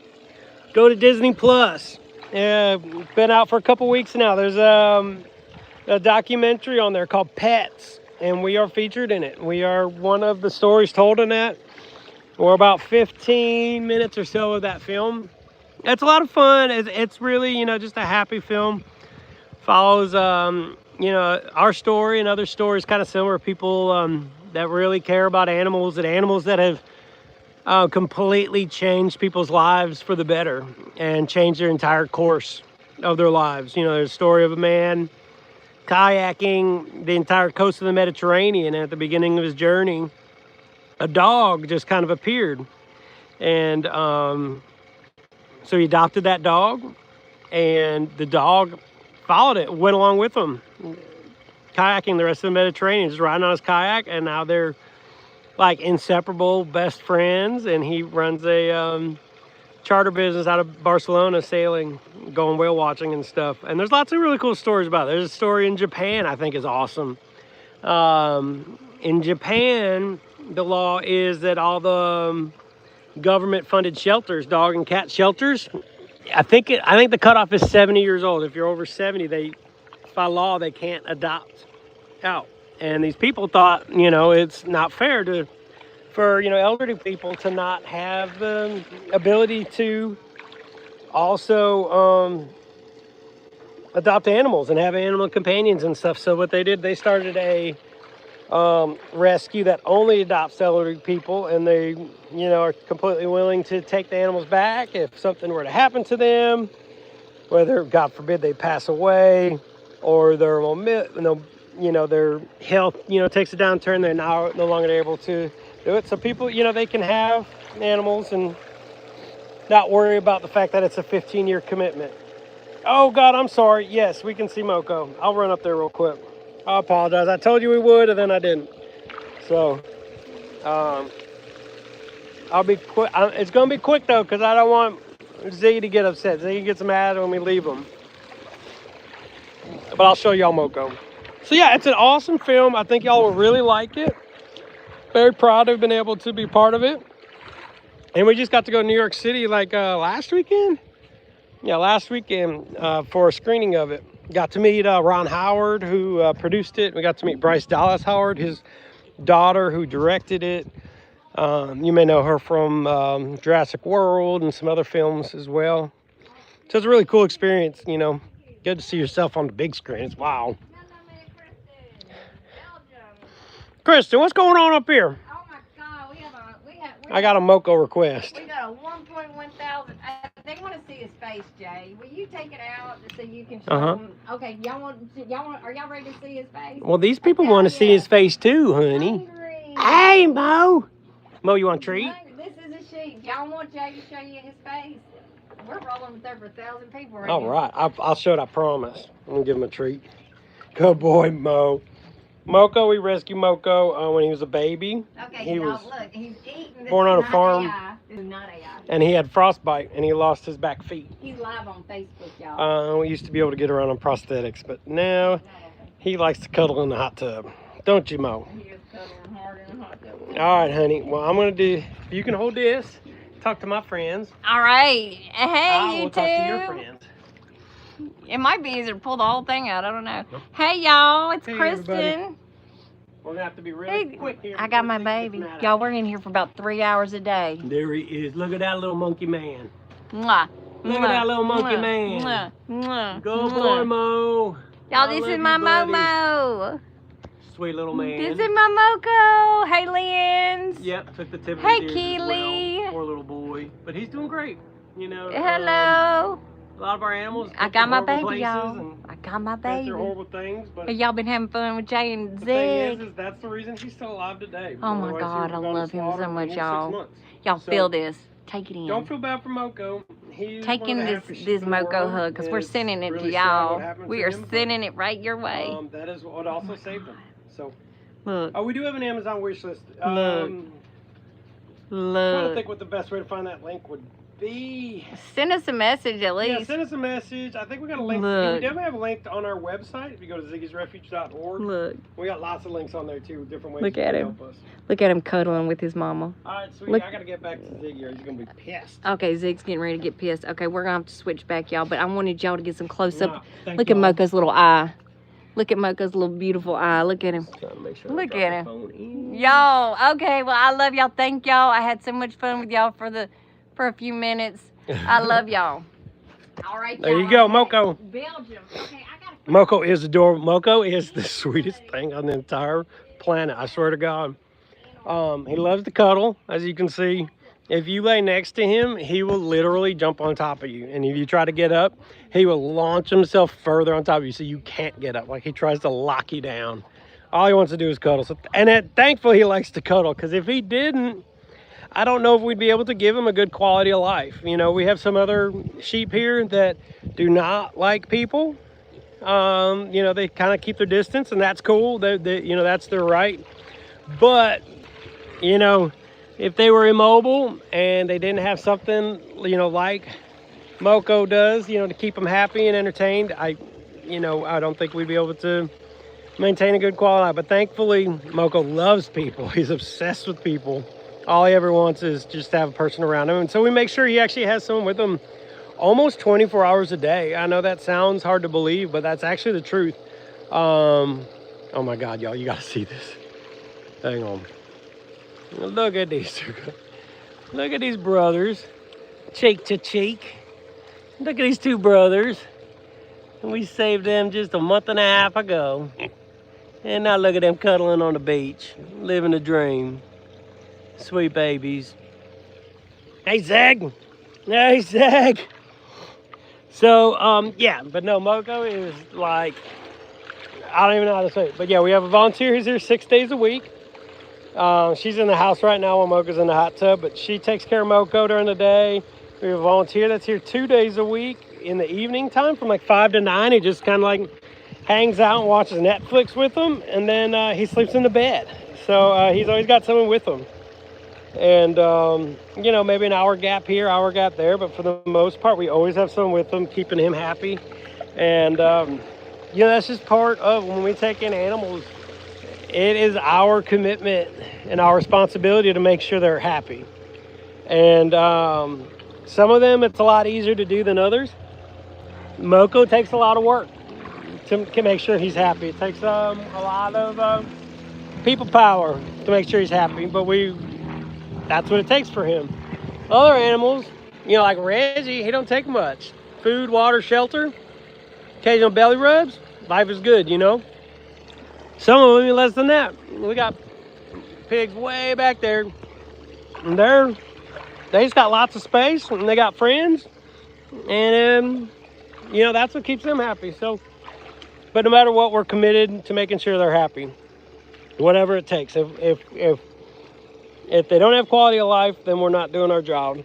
go to Disney Plus. Been out for a couple weeks now. There's a documentary on there called Pets, and we are featured in it. We are one of the stories told in that. We're about 15 minutes or so of that film. It's a lot of fun. It's really, you know, just a happy film. Follows, you know, our story and other stories kind of similar. People that really care about animals, and animals that have completely changed people's lives for the better and changed their entire course of their lives. You know, there's a story of a man kayaking the entire coast of the Mediterranean, and at the beginning of his journey, a dog just kind of appeared. And so he adopted that dog, and the dog followed it, went along with him, kayaking the rest of the Mediterranean, just riding on his kayak, and now they're like inseparable best friends. And he runs a charter business out of Barcelona, sailing, going whale watching and stuff. And there's lots of really cool stories about it. There's a story in Japan I think is awesome. In Japan, the law is that all the government-funded shelters, dog and cat shelters, I think the cutoff is 70 years old. If you're over 70, by law, they can't adopt out. And these people thought, you know, it's not fair for, you know, elderly people to not have the ability to also adopt animals and have animal companions and stuff. So what they did, they started a rescue that only adopts elderly people, and they, you know, are completely willing to take the animals back if something were to happen to them, whether, God forbid, they pass away, or their, you know, their health, you know, takes a downturn. They're now no longer able to do it. So people, you know, they can have animals and not worry about the fact that it's a 15-year commitment. Oh God, I'm sorry. Yes, we can see Moko. I'll run up there real quick. I apologize. I told you we would, and then I didn't. So, I'll be quick. It's going to be quick, though, because I don't want Ziggy to get upset. Ziggy gets mad when we leave him. But I'll show y'all Moko. So, yeah, it's an awesome film. I think y'all will really like it. Very proud to have been able to be part of it. And we just got to go to New York City, like, last weekend? Yeah, last weekend for a screening of it. Got to meet Ron Howard, who produced it. We got to meet Bryce Dallas Howard, his daughter, who directed it. You may know her from Jurassic World and some other films as well. So it's a really cool experience, you know. Good to see yourself on the big screen. It's wow. Kristen, what's going on up here? Oh my God, I got a Moko request. We got a 1.1 thousand they want to see his face, Jay. Will you take it out so you can show them? Okay, are y'all ready to see his face? Well, these people want to see his face too, honey. Hungry. Hey, Mo. Mo, you want a treat? This is a sheep. Y'all want Jay to show you his face? We're rolling with over 1,000 people right All now. right. I'll show it, I promise. I'm going to give him a treat. Good boy, Mo. Moko, we rescued Moko when he was a baby. Okay, he was look, he's eating. born on a farm. This is not AI. And he had frostbite, and he lost his back feet. He's live on Facebook, y'all. We used to be able to get around on prosthetics, but now he likes to cuddle in the hot tub. Don't you, Mo? He is cuddling hard in the hot tub. All right, honey. Well, I'm going to do, you can hold this, talk to my friends. All right. Hey, I you will two. talk to your friends. It might be easier to pull the whole thing out. I don't know. Nope. Hey, y'all. It's Hey, Kristen. everybody. We're going to have to be really quick here. I got my baby. Y'all, we're in here for about 3 hours a day. There he is. Look at that little monkey man. Mwah. Look at that little monkey man. Mwah. Mwah. Go boy, Mo. Y'all, this is my Momo. Sweet little man. This is my Moko. Hey, Lynn's. Yep, took the tip of Hey, his ears as Keely. well. Poor little boy. But he's doing great. You know. Hello. A lot of our animals. I got my baby, y'all. I got my baby. They're horrible things, but y'all been having fun with Jay and the Zig. thing is that's the reason he's still alive today. Oh my Otherwise, God, I love him so much, y'all. Y'all So, feel this. Take it in. Don't feel bad for Moko. He's Taking one of the this happiest this sheep in the Moko world, hug because and we're it's sending it really to sad what y'all. happened We to are him, but, sending it right your way. that is what also saved him. So, Look. we do have an Amazon wish list. Look. I'm trying to Look. think what the best way to find that link would be. Send us a message at least. Yeah, send us a message. I think we got a link. We Look. definitely have a link on our website. If you go to ziggysrefuge.org, Look. we got lots of links on there too, different ways Look you at can him. help us. Look at him cuddling with his mama. All right, sweetie, Look. I got to get back to Ziggy or he's going to be pissed. Okay, Zig's getting ready to get pissed. Okay, we're going to have to switch back, y'all. But I wanted y'all to get some close-up. Nah, thank Look at y'all. Mocha's little eye. Look at Mocha's little beautiful eye. Look at him. Trying to make sure I Look drop at the him. phone in. Y'all, okay, well, I love y'all. Thank y'all. I had so much fun with y'all for a few minutes. I love y'all. All right, There you go, Moko. Belgium. Okay, I got Moko is adorable. Moko is the sweetest thing on the entire planet. I swear to God. He loves to cuddle, as you can see. If you lay next to him, he will literally jump on top of you. And if you try to get up, he will launch himself further on top of you so you can't get up. Like he tries to lock you down. All he wants to do is cuddle. So, thankfully, he likes to cuddle. Because if he didn't, I don't know if we'd be able to give him a good quality of life. You know, we have some other sheep here that do not like people. You know, they kind of keep their distance, and that's cool. You know, that's their right. But, you know, if they were immobile and they didn't have something, you know, like Moko does, you know, to keep them happy and entertained, I don't think we'd be able to maintain a good quality life. But thankfully, Moko loves people. He's obsessed with people. All he ever wants is just to have a person around him. And so we make sure he actually has someone with him almost 24 hours a day. I know that sounds hard to believe, but that's actually the truth. Oh my God, y'all, you gotta see this. Hang on. Look at these. Look at these brothers. Cheek to cheek. Look at these two brothers. And we saved them just a month and a half ago. And now look at them cuddling on the beach, living a dream. Sweet babies. Hey, Zag. Hey, Zag. So, yeah, but no, Moko is like, I don't even know how to say it. But yeah, we have a volunteer who's here 6 days a week. She's in the house right now while Moko's in the hot tub, but she takes care of Moko during the day. We have a volunteer that's here 2 days a week in the evening time from like 5 to 9. He just kind of like hangs out and watches Netflix with them, and then he sleeps in the bed. So he's always got someone with him. And, you know, maybe an hour gap here, hour gap there, but for the most part, we always have someone with him, keeping him happy. And, you know, that's just part of when we take in animals. It is our commitment and our responsibility to make sure they're happy. And some of them, it's a lot easier to do than others. Moko takes a lot of work to make sure he's happy. It takes a lot of people power to make sure he's happy, but that's what it takes for him. Other animals, you know, like Reggie, he don't take much. Food, water, shelter, occasional belly rubs, life is good, you know. Some of them even less than that. We got pigs way back there, and they just got lots of space, and they got friends. And, you know, that's what keeps them happy. So, but no matter what, we're committed to making sure they're happy, whatever it takes. If they don't have quality of life, then we're not doing our job.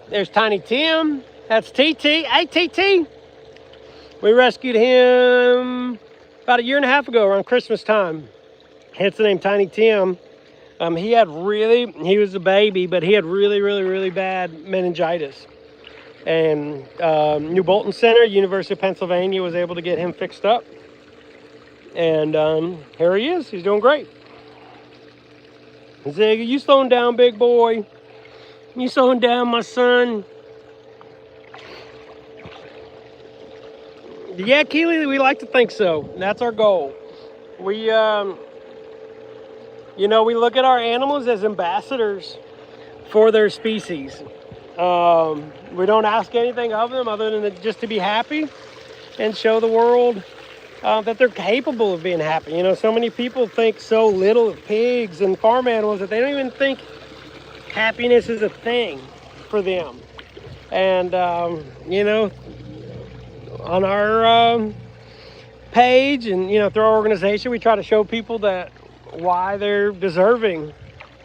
There's Tiny Tim. That's TT. Hey, TT. We rescued him about 1.5 years ago around Christmas time. Hence the name Tiny Tim. He was a baby, but he had really bad meningitis. And New Bolton Center, University of Pennsylvania, was able to get him fixed up. And here he is. He's doing great. Ziggy, you slowing down, big boy? You slowing down, my son? Yeah, Keely, we like to think so. That's our goal. We, you know, we look at our animals as ambassadors for their species. We don't ask anything of them other than just to be happy and show the world that they're capable of being happy. You know, so many people think so little of pigs and farm animals that they don't even think happiness is a thing for them. And, you know, on our page and, you know, through our organization, we try to show people that why they're deserving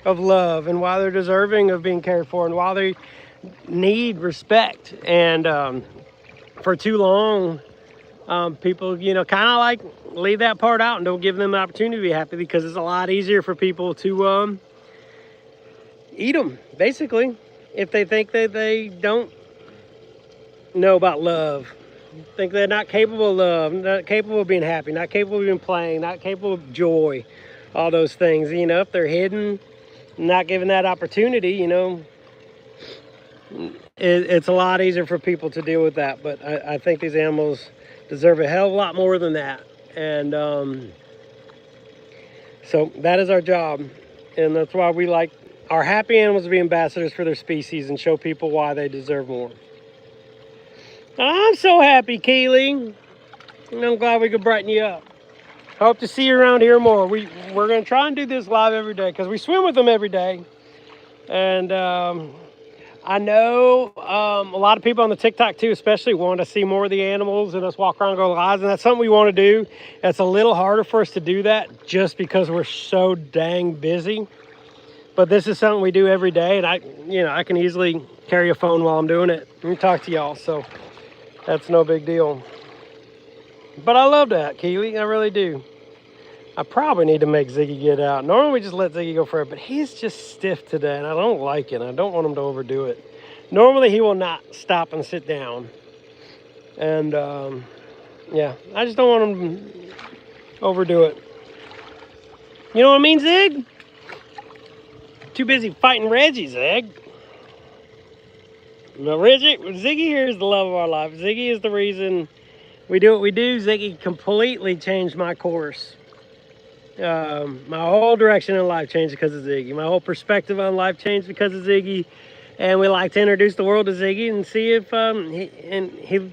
of love and why they're deserving of being cared for and why they need respect. And for too long, people, you know, kind of like leave that part out and don't give them the opportunity to be happy, because it's a lot easier for people to eat them, basically, if they think that they don't know about love, think they're not capable of love, not capable of being happy, not capable of being playing, not capable of joy, all those things. You know, if they're hidden, not given that opportunity, you know, it's a lot easier for people to deal with that. But I think these animals deserve a hell of a lot more than that. And so that is our job. And that's why we like our happy animals to be ambassadors for their species and show people why they deserve more. I'm so happy, Keely. And I'm glad we could brighten you up. Hope to see you around here more. We're going to try and do this live every day because we swim with them every day. And I know a lot of people on the TikTok too, especially, want to see more of the animals and us walk around and go live. And that's something we want to do. It's a little harder for us to do that just because we're so dang busy. But this is something we do every day. And I can easily carry a phone while I'm doing it and talk to y'all. So that's no big deal. But I love that, Keely. I really do. I probably need to make Ziggy get out. Normally we just let Ziggy go for it, but he's just stiff today, and I don't like it. I don't want him to overdo it. Normally he will not stop and sit down. And, yeah, I just don't want him to overdo it. You know what I mean, Zig? Too busy fighting Reggie, Zig. No, Ziggy here is the love of our life. Ziggy is the reason we do what we do. Ziggy completely changed my course. My whole direction in life changed because of Ziggy. My whole perspective on life changed because of Ziggy. And we like to introduce the world to Ziggy and see if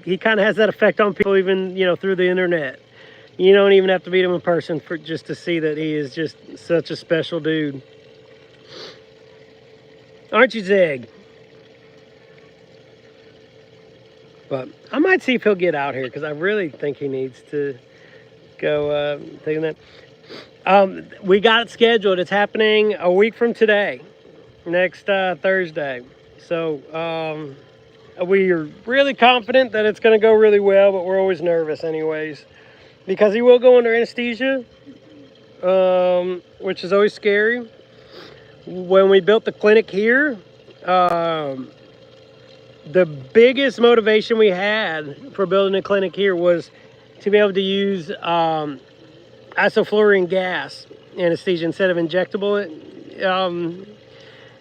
he kind of has that effect on people, even, you know, through the internet. You don't even have to meet him in person for just to see that he is just such a special dude. Aren't you, Zig? But I might see if he'll get out here because I really think he needs to go taking that. We got it scheduled. It's happening a week from today, next Thursday. So we are really confident that it's going to go really well, but we're always nervous anyways, because he will go under anesthesia, which is always scary. When we built the clinic here, the biggest motivation we had for building a clinic here was to be able to use isoflurane gas anesthesia instead of injectable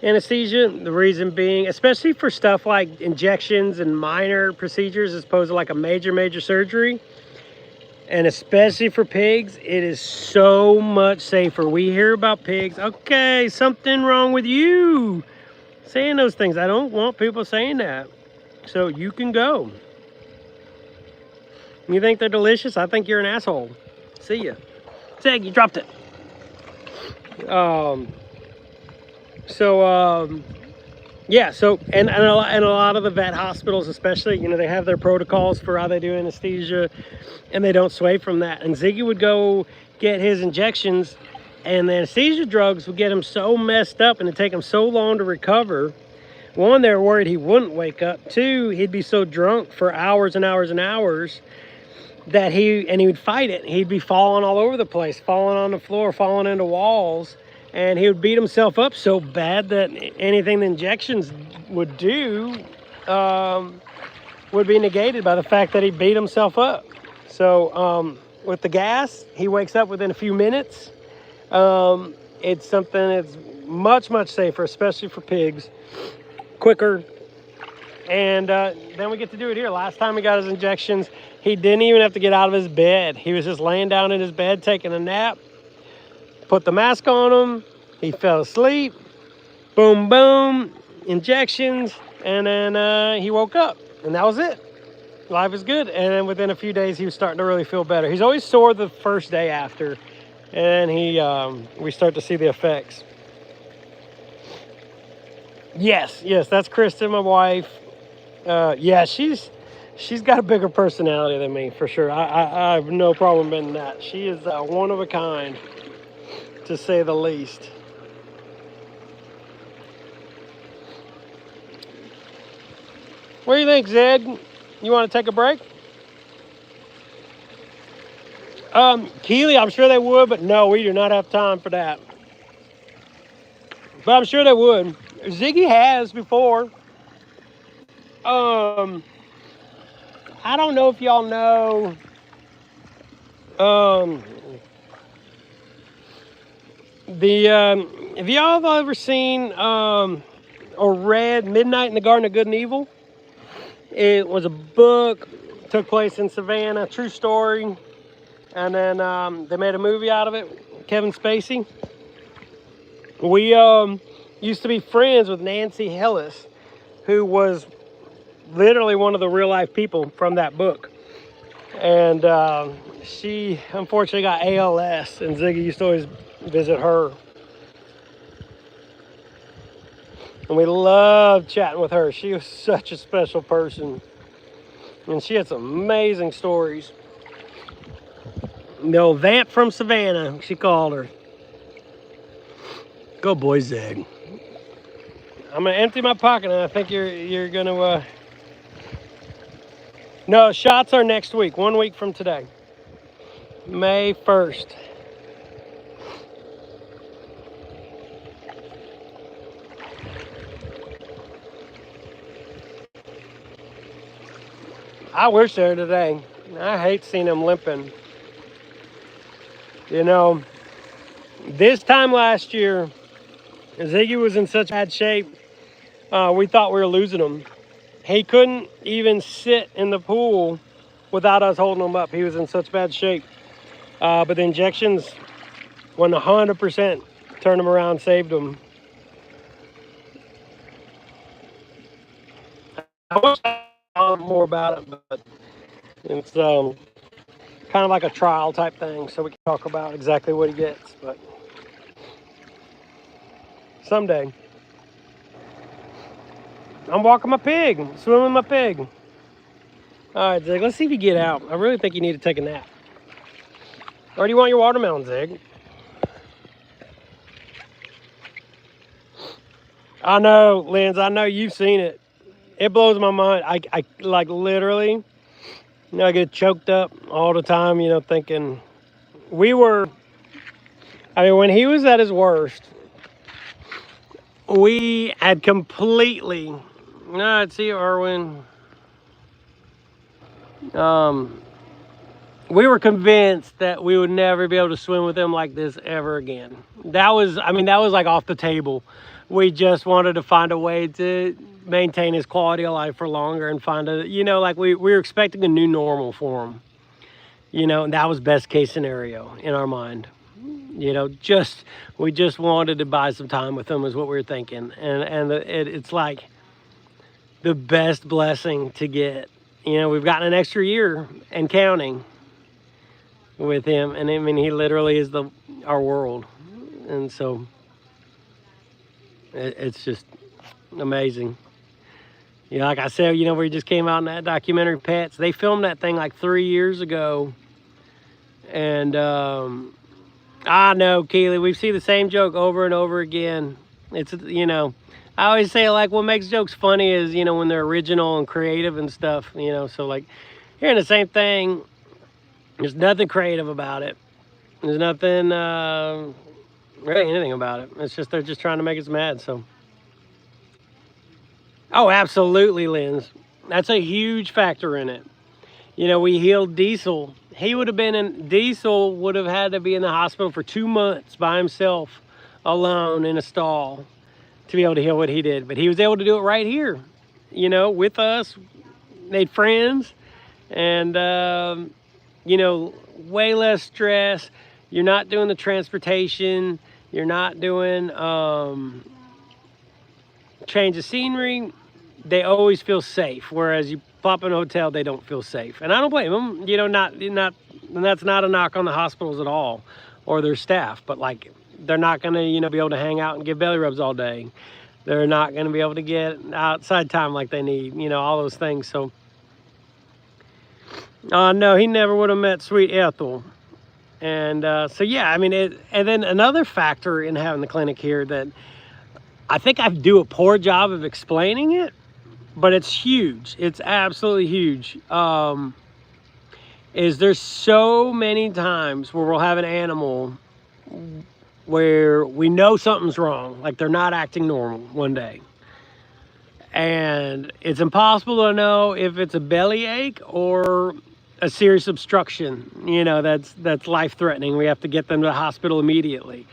anesthesia. The reason being, especially for stuff like injections and minor procedures as opposed to like a major surgery, and especially for pigs, it is so much safer. We hear about pigs, okay, something wrong with you, saying those things. I don't want people saying that. So you can go. You think they're delicious? I think you're an asshole. See ya. Zig, you dropped it. Yeah, so and a lot of the vet hospitals, especially, you know, they have their protocols for how they do anesthesia, and they don't sway from that. And Ziggy would go get his injections, and the anesthesia drugs would get him so messed up, and it'd take him so long to recover. One, they were worried he wouldn't wake up. Two, he'd be so drunk for hours and hours and hours that he would fight it. He'd be falling all over the place, falling on the floor, falling into walls. And he would beat himself up so bad that anything the injections would do would be negated by the fact that he beat himself up. So with the gas, he wakes up within a few minutes. It's something that's much, much safer, especially for pigs, quicker. And then we get to do it here. Last time he got his injections, he didn't even have to get out of his bed. He was just laying down in his bed, taking a nap. Put the mask on him, he fell asleep, boom, boom, injections, and then he woke up, and that was it. Life is good. And then within a few days, he was starting to really feel better. He's always sore the first day after, and we start to see the effects. Yes, that's Kristen, my wife. Yeah, she's got a bigger personality than me, for sure. I have no problem in that. She is one of a kind, to say the least. What do you think, Zed? You want to take a break? Keely, I'm sure they would, but no, we do not have time for that. But I'm sure they would. Ziggy has before. I don't know if y'all know. Have y'all ever seen or read Midnight in the Garden of Good and Evil? It was a book, took place in Savannah, true story, and then they made a movie out of it. Kevin Spacey. We used to be friends with Nancy Hillis, who was literally one of the real life people from that book. And she unfortunately got ALS, and Ziggy used to always visit her. And we loved chatting with her. She was such a special person. And she had some amazing stories. The old Vamp from Savannah, she called her. Go boy, Zig. I'm gonna empty my pocket, and I think you're gonna No, shots are next week, 1 week from today. May 1st. I wish they were today. I hate seeing them limping. You know, this time last year, Ziggy was in such bad shape, we thought we were losing him. He couldn't even sit in the pool without us holding him up. He was in such bad shape. But the injections, 100% turned him around, saved him. I wish I knew more about it, but it's kind of like a trial type thing, so we can talk about exactly what he gets. But someday. I'm walking my pig, swimming my pig. All right, Zig, let's see if you get out. I really think you need to take a nap. Or do you want your watermelon, Zig? I know, Linz, I know you've seen it. It blows my mind. I like literally, you know, I get choked up all the time, you know, thinking when he was at his worst, we had completely, I'd see Erwin. We were convinced that we would never be able to swim with him like this ever again. That was like off the table. We just wanted to find a way to maintain his quality of life for longer and find a, you know, like we were expecting a new normal for him. You know, and that was best case scenario in our mind. You know, we just wanted to buy some time with him is what we were thinking. And it's like the best blessing to get. You know, we've gotten an extra year and counting with him. And I mean, he literally is our world. And so it's just Amazing. Yeah, like I said, you know, we just came out in that documentary, Pets. They filmed that thing like 3 years ago. And I know, Keely, we see the same joke over and over again. It's, you know, I always say, like, what makes jokes funny is, you know, when they're original and creative and stuff, you know. So, like, hearing the same thing, there's nothing creative about it. There's nothing, really anything about it. It's just, they're just trying to make us mad, so. Oh, absolutely, Linz. That's a huge factor in it. You know, we healed Diesel. Diesel would have had to be in the hospital for 2 months by himself, alone in a stall, to be able to heal what he did. But he was able to do it right here, you know, with us, made friends, and, you know, way less stress. You're not doing the transportation. You're not doing change of scenery. They always feel safe, whereas you pop in a hotel, they don't feel safe. And I don't blame them, you know, and that's not a knock on the hospitals at all or their staff, but like, they're not going to, you know, be able to hang out and give belly rubs all day. They're not going to be able to get outside time like they need, you know, all those things. So, no, he never would have met sweet Ethel. And so, yeah, I mean, and then another factor in having the clinic here that I think I do a poor job of explaining it, but it's huge. It's absolutely huge. Is there's so many times where we'll have an animal where we know something's wrong, like they're not acting normal one day. And it's impossible to know if it's a belly ache or a serious obstruction, you know, that's life-threatening. We have to get them to the hospital immediately.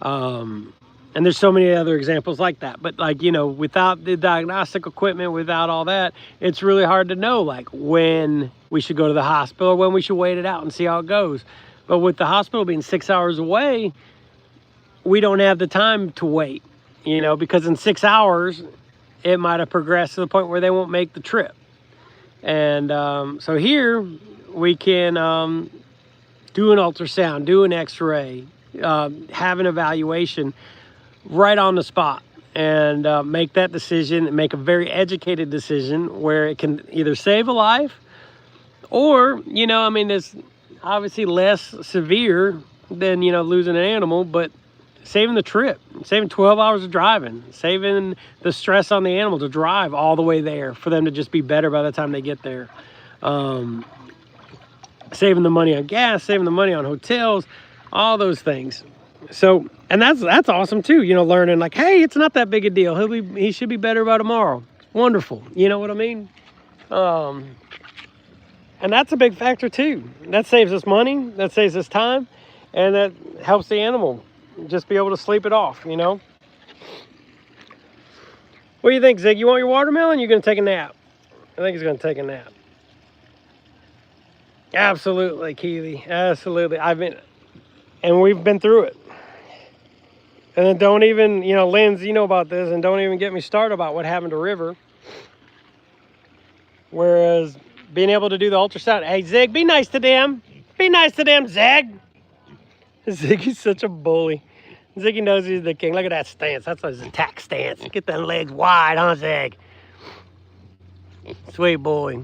And there's so many other examples like that. But, like, you know, without the diagnostic equipment, without all that, it's really hard to know, like, when we should go to the hospital or when we should wait it out and see how it goes. But with the hospital being 6 hours away, we don't have the time to wait, you know, because in 6 hours, it might have progressed to the point where they won't make the trip. And so here, we can do an ultrasound, do an x-ray, have an evaluation right on the spot, and make that decision, make a very educated decision where it can either save a life or, you know, I mean, it's obviously less severe than, you know, losing an animal, but saving the trip, saving 12 hours of driving, saving the stress on the animal to drive all the way there for them to just be better by the time they get there. Saving the money on gas, saving the money on hotels, all those things. So, and that's awesome too, you know, learning like, hey, it's not that big a deal. He should be better by tomorrow. Wonderful. You know what I mean? And that's a big factor too. That saves us money, that saves us time, and that helps the animal just be able to sleep it off, you know? What do you think, Zig? You want your watermelon? You're gonna take a nap? I think he's gonna take a nap. Absolutely, Keely. Absolutely. And we've been through it. And then don't even, you know, Linz, you know about this, and don't even get me started about what happened to River. Whereas being able to do the ultrasound, hey, Zig, be nice to them. Be nice to them, Zig. Ziggy's such a bully. Ziggy knows he's the king. Look at that stance. That's his attack stance. Get them legs wide, huh, Zig? Sweet boy.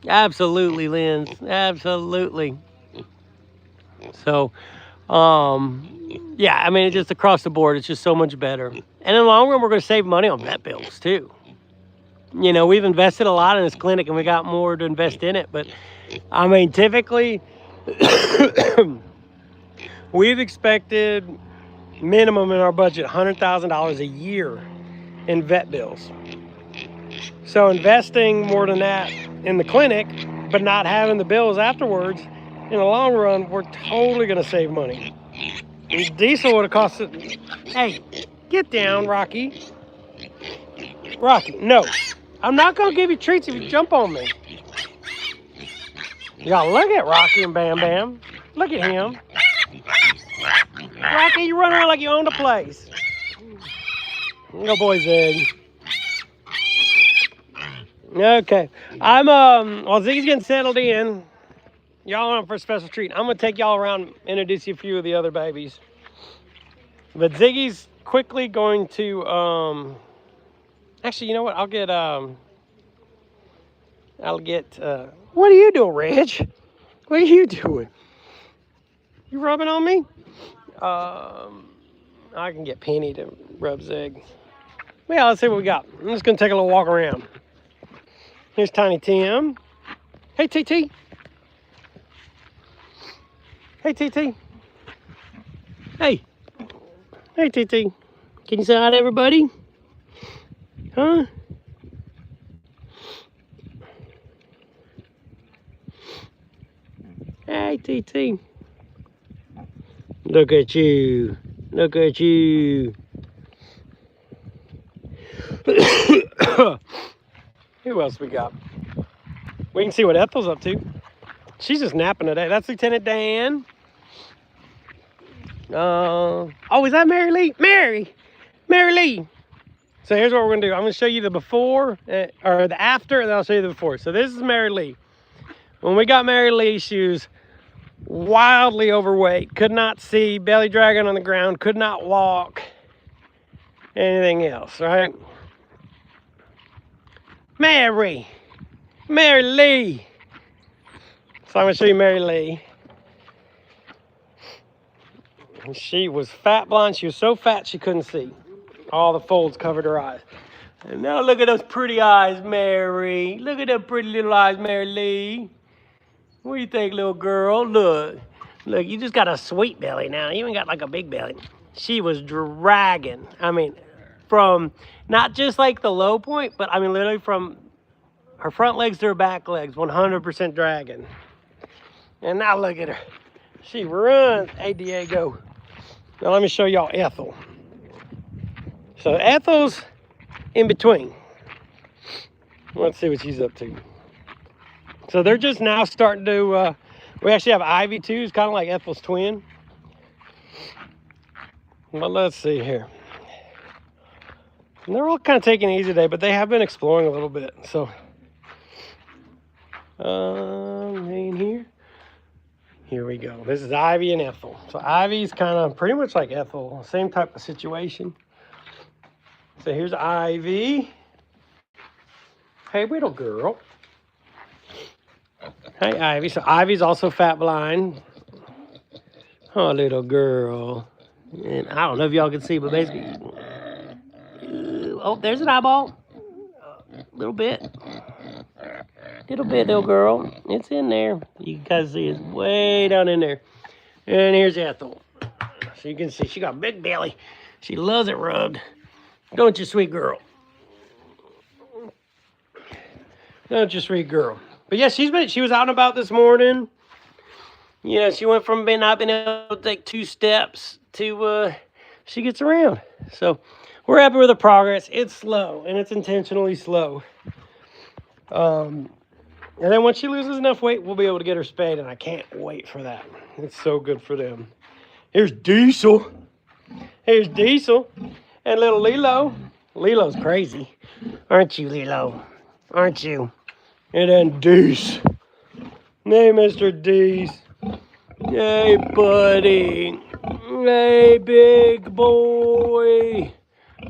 Absolutely, Linz. Absolutely. So, yeah, I mean, just across the board, it's just so much better. And in the long run, we're going to save money on vet bills, too. You know, we've invested a lot in this clinic, and we got more to invest in it. But, I mean, typically, we've expected minimum in our budget $100,000 a year in vet bills. So investing more than that in the clinic, but not having the bills afterwards, in the long run, we're totally going to save money. Diesel would have cost it. Hey, get down, Rocky. Rocky, no. I'm not going to give you treats if you jump on me. Y'all look at Rocky and Bam Bam. Look at him. Rocky, you run around like you own the place. Go, boy, Zig. Okay. While Ziggy's getting settled in, y'all on for a special treat. I'm going to take y'all around, introduce you a few of the other babies. But Ziggy's quickly going to Actually, you know what? I'll get, what are you doing, Reg? What are you doing? You rubbing on me? I can get Penny to rub Zig. Yeah, let's see what we got. I'm just gonna take a little walk around. Here's Tiny Tim. Hey, TT. Hey, TT. Hey. Hey, TT. Can you say hi to everybody? Huh? Hey, TT. Look at you. Look at you. Who else we got? We can see what Ethel's up to. She's just napping today. That's Lieutenant Dan. Oh, is that Mary Lee? Mary Lee. So here's what we're gonna do. I'm gonna show you the before, or the after, and then I'll show you the before. So this is Mary Lee. When we got Mary Lee, she was wildly overweight, could not see, belly dragging on the ground, could not walk, anything else, right? Mary Lee. So I'm gonna show you Mary Lee. And she was fat blind. She was so fat she couldn't see. All the folds covered her eyes. And now look at those pretty eyes, Mary. Look at them pretty little eyes, Mary Lee. What do you think, little girl? Look, you just got a sweet belly now. You ain't got like a big belly. She was dragging. I mean, from not just like the low point, but I mean literally from her front legs to her back legs, 100% dragging. And now look at her. She runs. Hey, Diego. Now let me show y'all Ethel. So Ethel's in between. Let's see what she's up to. So they're just now starting to, we actually have Ivy too. It's kind of like Ethel's twin. But let's see here. And they're all kind of taking it easy today, but they have been exploring a little bit. So, in here. Here we go. This is Ivy and Ethel. So Ivy's kind of pretty much like Ethel. Same type of situation. So here's Ivy. Hey, little girl. Hey, Ivy. So Ivy's also fat blind. Oh, little girl. And I don't know if y'all can see, but basically... oh, there's an eyeball. A little bit. Little girl. It's in there. You guys see it's way down in there. And here's Ethel. So you can see she got a big belly. She loves it rubbed. Don't you, sweet girl? Don't you, sweet girl? But yeah, she was out and about this morning. You know, she went from not being able to take 2 steps to she gets around. So we're happy with the progress. It's slow, and it's intentionally slow. And then once she loses enough weight, we'll be able to get her spayed, and I can't wait for that. It's so good for them. Here's Diesel. Here's Diesel. And little Lilo. Lilo's crazy. Aren't you, Lilo? Aren't you? And then Deese. Hey, Mr. Deese. Hey, buddy. Hey, big boy.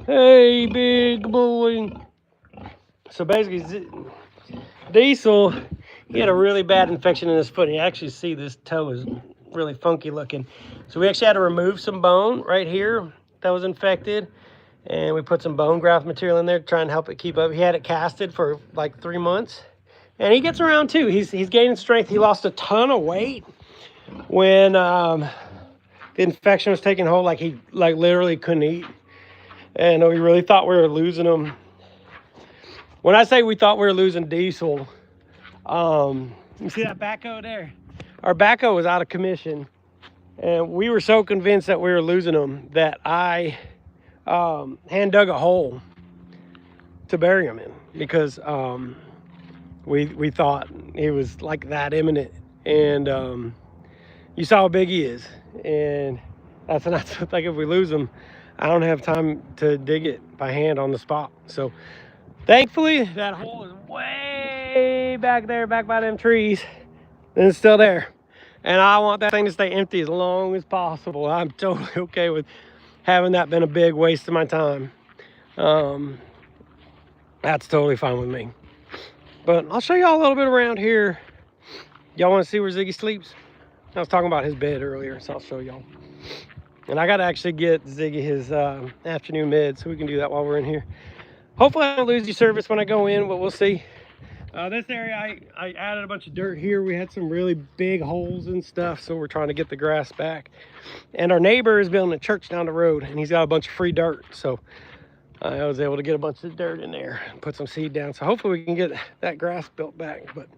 Hey, big boy. So basically, Diesel, he had a really bad infection in his foot. You actually see this toe is really funky looking. So we actually had to remove some bone right here that was infected. And we put some bone graft material in there to try and help it keep up. He had it casted for like 3 months. And he gets around too. He's gaining strength. He lost a ton of weight when the infection was taking hold. Like he literally couldn't eat. And we really thought we were losing him. When I say we thought we were losing Diesel, you see that backhoe there? Our backhoe was out of commission. And we were so convinced that we were losing him that I hand dug a hole to bury him in, because we thought he was like that imminent. And you saw how big he is. And that's not like if we lose him, I don't have time to dig it by hand on the spot. So thankfully, that hole is way back there, back by them trees, and it's still there. And I want that thing to stay empty as long as possible. I'm totally okay with having that been a big waste of my time. that's totally fine with me. But I'll show y'all a little bit around here. Y'all want to see where Ziggy sleeps? I was talking about his bed earlier, so I'll show y'all. And I got to actually get Ziggy his afternoon mid, so we can do that while we're in here. Hopefully I don't lose you service when I go in, but we'll see. This area, I added a bunch of dirt here. We had some really big holes and stuff, so we're trying to get the grass back. And our neighbor is building a church down the road, and he's got a bunch of free dirt. So I was able to get a bunch of dirt in there and put some seed down. So hopefully we can get that grass built back. But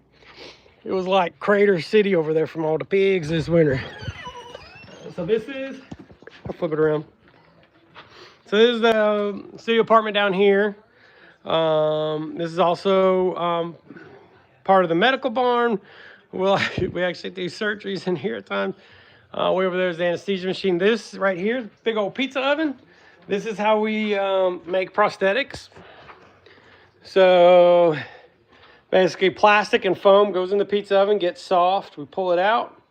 it was like Crater City over there from all the pigs this winter. So this is, I'll flip it around. So this is the city apartment down here. This is also part of the medical barn. Well, we actually do surgeries in here at times. Way over there is the anesthesia machine. This right here, big old pizza oven. This is how we make prosthetics. So basically plastic and foam goes in the pizza oven, gets soft, we pull it out.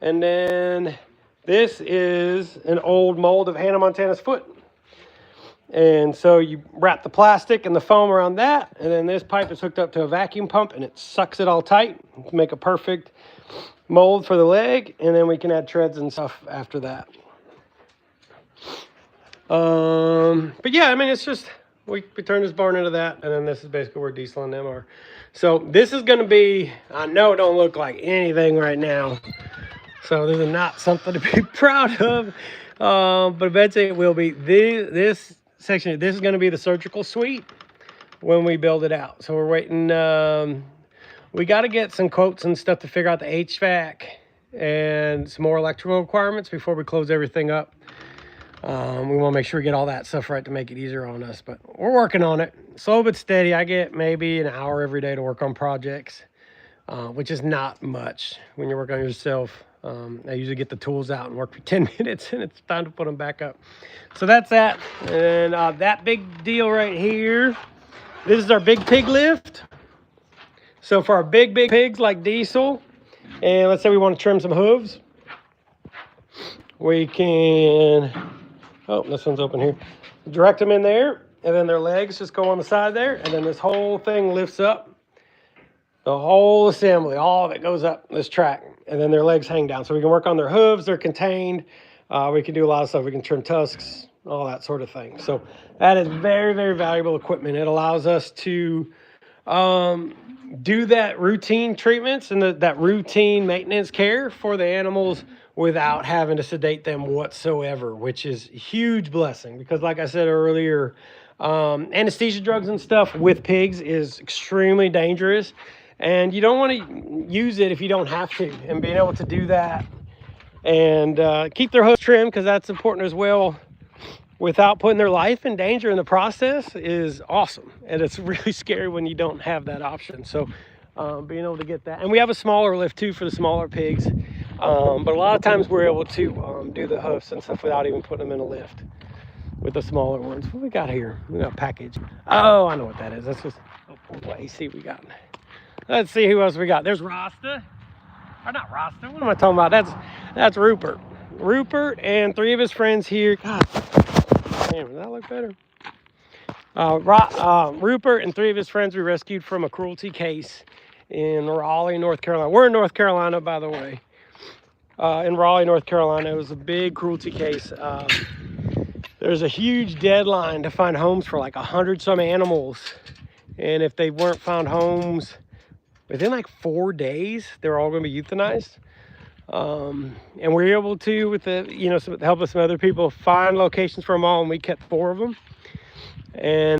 And then this is an old mold of Hannah Montana's foot. And so you wrap the plastic and the foam around that, and then this pipe is hooked up to a vacuum pump and it sucks it all tight to make a perfect mold for the leg, and then we can add treads and stuff after that. But yeah, I mean, it's just, we turn this barn into that, and then this is basically where Diesel and them are. So this is going to be, I know it don't look like anything right now, so this is not something to be proud of, but eventually it will be. This section, this is going to be the surgical suite when we build it out. So we're waiting, we got to get some quotes and stuff to figure out the HVAC and some more electrical requirements before we close everything up. We want to make sure we get all that stuff right to make it easier on us, but we're working on it. Slow but steady. I get maybe an hour every day to work on projects, which is not much when you work on yourself. I usually get the tools out and work for 10 minutes and it's time to put them back up. So that's that. And that big deal right here, this is our big pig lift. So for our big pigs like Diesel, and let's say we want to trim some hooves, we can, oh, this one's open here. Direct them in there, and then their legs just go on the side there, and then this whole thing lifts up. The whole assembly, all of it goes up this track, and then their legs hang down. So we can work on their hooves, they're contained. We can do a lot of stuff. We can trim tusks, all that sort of thing. So that is very, very valuable equipment. It allows us to do that routine treatments and that routine maintenance care for the animals without having to sedate them whatsoever, which is a huge blessing. Because like I said earlier, anesthesia drugs and stuff with pigs is extremely dangerous. And you don't want to use it if you don't have to. And being able to do that and keep their hooves trimmed, because that's important as well, without putting their life in danger in the process is awesome. And it's really scary when you don't have that option. So being able to get that. And we have a smaller lift too for the smaller pigs. But a lot of times we're able to do the hoofs and stuff without even putting them in a lift with the smaller ones. What we got here? We got a package. Oh, I know what that is. That's just a AC we got. Let's see who else we got. There's Rasta. Or not Rasta. What am I talking about? That's Rupert. Rupert and 3 of his friends here. God damn, does that look better? Rupert and 3 of his friends we rescued from a cruelty case in Raleigh, North Carolina. We're in North Carolina, by the way. In Raleigh, North Carolina, it was a big cruelty case. There's a huge deadline to find homes for like 100-some animals. And if they weren't found homes within like 4 days, they're all going to be euthanized. And we were able to, with the, you know, some help of some other people, find locations for them all, and we kept 4 of them. And